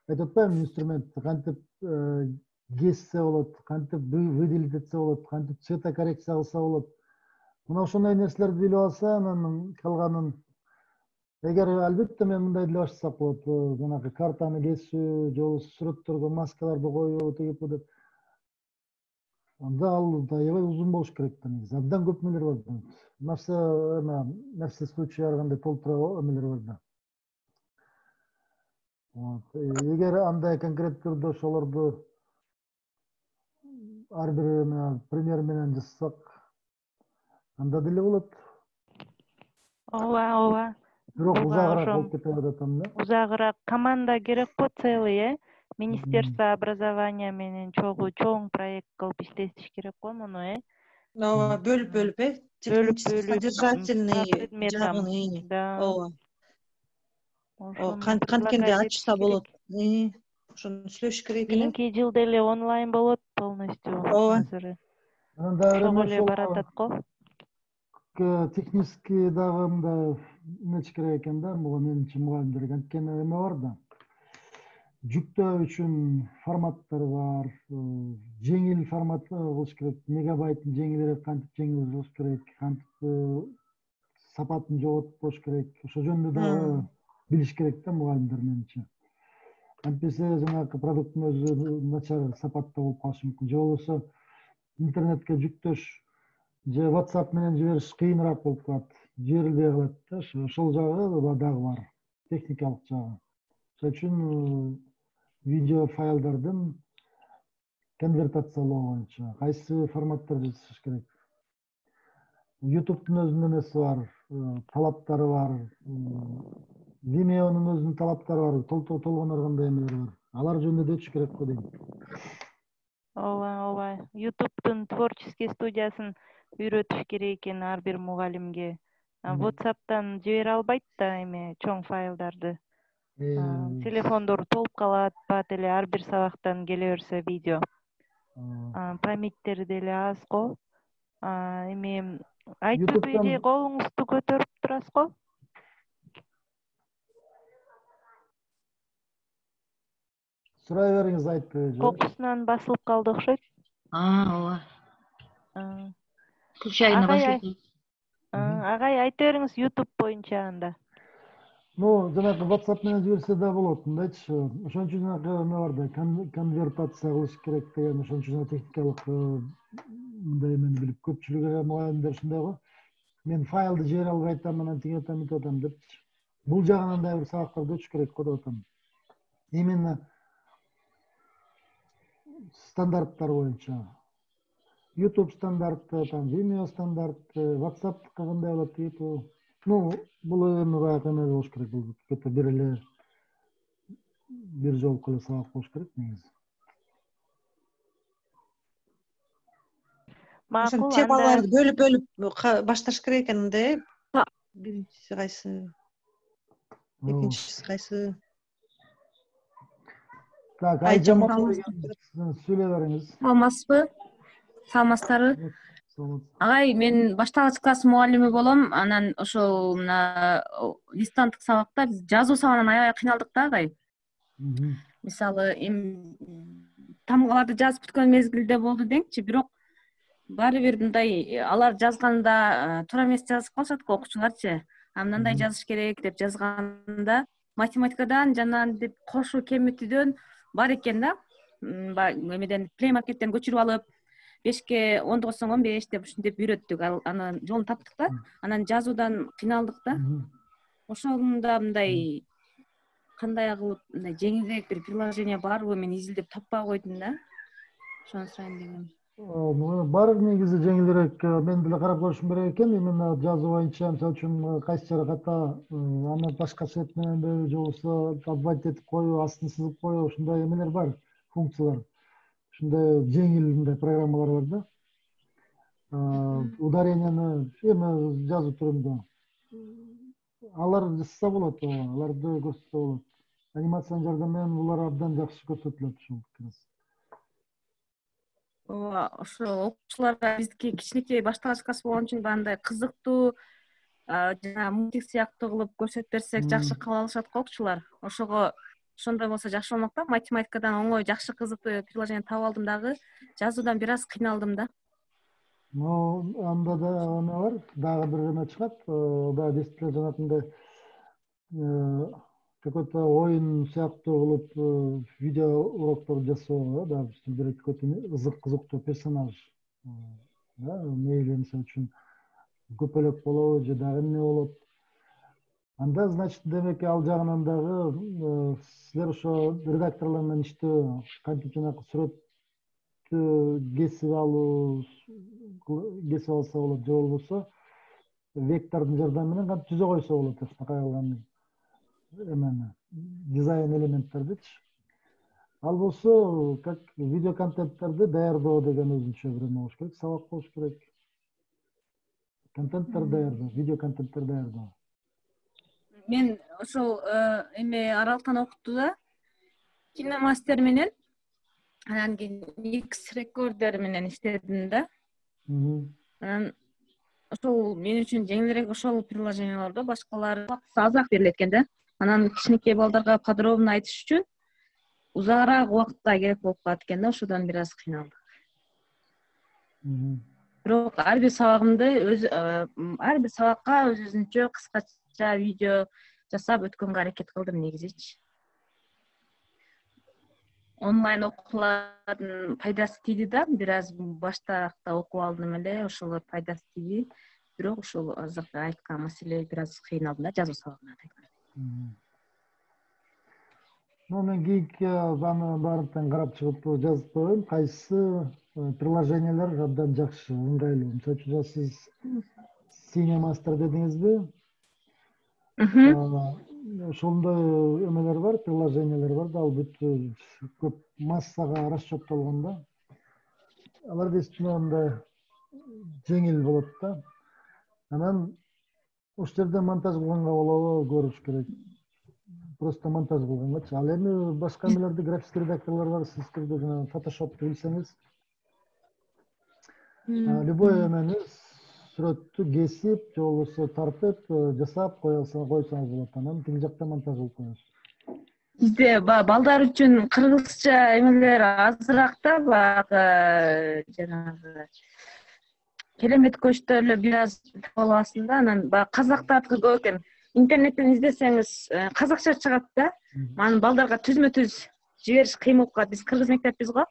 айтып атпаймынбы, инструментти кантип кессе болот, кантип выделить этсе болот, кантип цветокоррекция кылса болот. Мына ошондой нерселерди билип алса, анан калганын, эгер албетте мен мындай деле баштасак болот, жанагы картаны кесүү, же болбосо сүрөттөргө маскаларды коюу, тигип деп. Анда ал аябай узун болуш керек да, негизи. Абдан көп нелер бар. Нерсе случай ар кандай толтура эмелер бар да. Эгер андай конкрет түрдө ошолорду ар бир пример менен жасасак, анда деле болот. Ооба. Бирок узагыраак болуп кете берет анда. Узагыраак команда керек го, целый, Министерство образования менен чоң проект кылып иштетиш керек го муну, Ооба, бөлүп, технический, содержательный жагын, ооба. Канткенде ачса болот. Ошону сүйлөшүш керек экен. Кийинки жылда эле онлайн болот полностью. Азыр. Ошого эле баратат го. Технический дагы мындай эмеч керек экен да, буга менимче мугалимдерге анткени эме бар да. Жүктөө үчүн форматтар бар, жеңил формат кылыш керек, мегабайттын жеңилирээк, кантип жеңил кылыш керек, кантип сапатын жоготпош керек, ошол жөнүндө дагы билиш керек да мугалимдер менимче. Антпесе жанагы продукттун өзү начар сапатта болуп калышы мүмкүн. Же болбосо интернетке жүктөш же WhatsApp менен жибериш кыйыныраак болуп калат, жиберилбей калат да. Ошол жагы дагы бар, техникалык жагы. Ошон үчүн видео файлдардын конвертациялоо боюнча кайсы форматтарды жасаш керек? YouTube'дун өзүнүн эмеси бар, талаптары бар, Vimeo'нун өзүнүн талаптары бар, толгон кандай эмелер бар. Алар жөнүндө да өтүш керек го дейм. ооба. YouTube'дун творческий студиясын үйрөтүш керек экен ар бир мугалимге. WhatsApp'тан жибере албайт да эме чоң файлдарды. Телефондор толуп калат, бат эле ар бир сабактан келе берсе видео. Памяттери деле аз го. Эми айтып же колуңузду көтөрүп турасыз го? Сурай бериңиз, айтты. Окуусунан басылып калды окшойт. ооба. Случайно басылды. Агай айта бериңиз YouTube боюнча анда. Жанагы WhatsApp менен жиберсе да болот, мындайчы. Ошон үчүн жанагы эме бар да, конвертация кылыш керек деген, ошон үчүн техникалык мындай эмени билип, көпчүлүгү мугалимдер ушундай го. Мен файлды жибере албай атам, анан тиги атам, бүт атам депчи. Бул жагынан да бир сабактарды өтүш керек го деп атам. Именно стандарттар боюнча. YouTube стандарты, Vimeo стандарты, WhatsApp кандай болот дейт. Бул эми баягы эме болуш керек, бул көтө бир эле бир жолку эле сабак болуш керек негизи. Макул, темаларды бөлүп башташ керек экен да. Биринчиси кайсы? Экинчиси кайсы? Так, Айжамал сүйлөй бериңиз. Саламатсызбы? Агай, мен башталгыч класс мугалими болом. Анан ошол мына дистанттык сабакта биз жазуу сабагынан аябай кыйналдык да, агай. Мисалы, тамгаларды жазып бүткөн мезгилде болду деңчи, бирок баары бир мындай алар жазганда туура эмес жазып калышат го окуучуларчы. Мындай жазыш керек деп жазганда математикадан жана деп кошуу кемитүүдөн бар экен да. Эмеден Play Market'тен көчүрүп алып 5ке 10 койсоң 15 деп ушинтип үйрөттүк. Анан жолун таптык да. Анан жазуудан кыйналдык да. Ошондо мындай кандай кылып мындай жеңилирээк бир приложение барбы, мен изилдеп таппай койдум да. Ошону сурайын дегем. Бар негизи жеңилирээк, мен деле карап көрүшүм керек экен. Именно жазуу боюнча, мисалы үчүн кайсы жери ката, аны башкача этип мененби, же болбосо обводить этип коюу, астын сызып коюу, ушундай эмелер бар, функциялар. Ушундай жеңил мындай программалар бар да. Ударенияны эми жазуу түрүндө. Алар жазса болот, аларды көрсөтсө болот. Анимациянын жардамы менен булар абдан жакшы көрсөтүлөт ушул пикирибиз. Ошо окуучуларга биздики кичинекей башталгыч класс болгон үчүн андай кызыктуу жана мультик сыяктуу кылып көрсөтүп берсек жакшы кабыл алышат го окуучулар. Ошондой болсо жакшы болмок да. Математикадан оңой жакшы кызыктуу приложение таап алдым дагы, жазуудан бир аз кыйналдым да. Анда да эме бар, дагы бир эме чыгат, да дисплей жанагындай какой-то оюн сыяктуу кылып видео уроктор жасоого, да, бир кызыктуу персонаж, да, мейли мисалы үчүн көпөлөк болобу же дагы эмне болот. Анда, значит, демек ал жагынан дагы силер ошо редакторлор менен иштөө, кантип жанагы сүрөттү кесип алса болот, же болбосо вектордун жардамы менен кантип түзө койсо болот, ушунакай кылган эмени, дизайн элементтердичи. Ал болсо, как видео контенттерди даярдоо деген өзүнчө бир эме болуш керек, сабак болуш керек. Контенттер даярдоо, видео контенттер даярдоо. Мен ошол эме аралыктан окутту да, киномастер менен, анан кийин X рекордер менен иштедим да. Анан ошол мен үчүн жеңилирээк ошол приложенияларда, башкалары азыраак берилет экен да. Анан кичинекей балдарга подробно айтыш үчүн узагыраак убакытта керек болуп калат экен да, ошодон бир аз кыйналдык. Бирок ар бир сабакка өзүнчө кыскача видео жасап өткөнгө аракет кылдым негизичи. Онлайн окуулардын пайдасы тийди да, бир аз баштаракта окуп алдым эле, ошол пайдасы тийди. Бирок ошол азыркы айткан маселе бир аз кыйналдым да, жазуу сабагына. Мен кийинки баарынтан карап чыгып жазып коеюн, кайсы приложениялар абдан жакшы, ыңгайлуу. Мисалы үчүн сиз Cinemaster дедиңизби? Ошондой эмелер бар, приложениялар бар да, ал бүт көп массага расчеттолгон да. Алар действительно мындай жеңил болот да. Анан ошол жерде монтаж кылганга болобу көрүш керек. Просто монтаж кылгангачы. Ал эми башка эмелерде графический редакторлор бар, сиз түрдө жана Photoshop'ты билсеңиз, любой эмени сүрөттү кесип, же болбосо тартып, жасап койсоңуз болот. Анан тиги жакта монтаж кылып коесуз. Бизде балдар үчүн кыргызча эмелер азыраак да, баягы жанагы керемет көчтөр эле бир аз болуп аласың да, анан баягы казактардыкы көп экен. Интернеттен издесеңиз казакча чыгат да. Анан балдарга түзмө-түз жибериш кыйын болуп калат. Биз кыргыз мектеппиз го.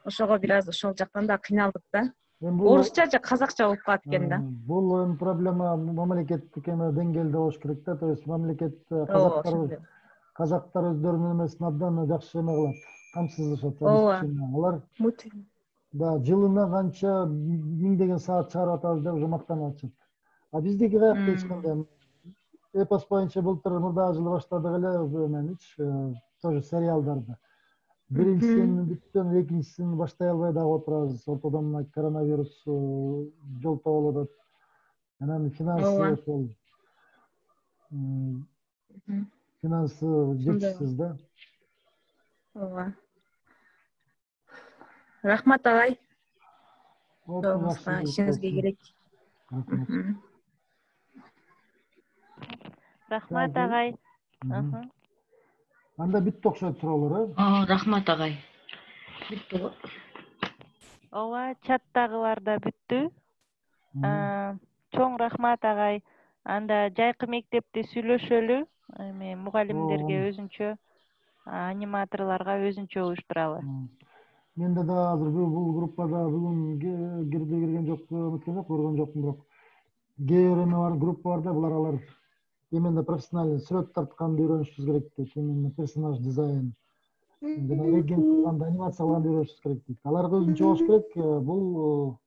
Ошого бир аз ошол жактан да кыйналдык да. Орусча же казакча болуп калат экен да. Бул эми проблема мамлекеттик эме деңгээлде болуш керек да. То есть мамлекет казактар өздөрүнүн эмесин абдан жакшы эме кылат, камсыздашат. Алар да жылына канча миңдеген саат чыгарып атабыз деп уже мактанып атышат. А биздики каякта эч кандай эпос боюнча былтыр мурдагы жылы баштадык эле эменичи, тоже сериалдарды. Биринчисин бүттөн, экинчисин баштай албай дагы отурабыз. Ортодон мына коронавирус жолтоп болуп атат. Анан финансы ошол финансы жетишсиз да. Ооба. Рахмат агай. Ишиңизге келек. Рахмат агай. Анда бүттү окшойт суроолор, Рахмат агай. Бүттү го. Ооба, чаттагылар да бүттү. Чоң рахмат агай. Анда жайкы мектепти сүйлөшөлү. Эми мугалимдерге өзүнчө, аниматорлорго өзүнчө уюштуралы. Менде да азыр бул группада бүгүн кирген жок, көргөн жокмун, бирок кээ бир эме бар, группа бар да, булар алар именно профессиональный сүрөт тартканды үйрөнүшүбүз керек дейт. Именно персонаж дизайн, жана регент кылганды, анимация кылганды үйрөнүшүбүз керек дейт. Аларга өзүнчө болуш керек. Бул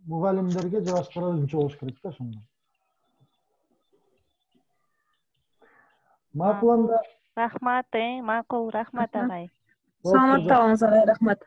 мугалимдерге же башкалар өзүнчө болуш керек да ошондо. Макул анда. Рахмат, макул, рахмат агай. Саламатта болуңуз агай, рахмат.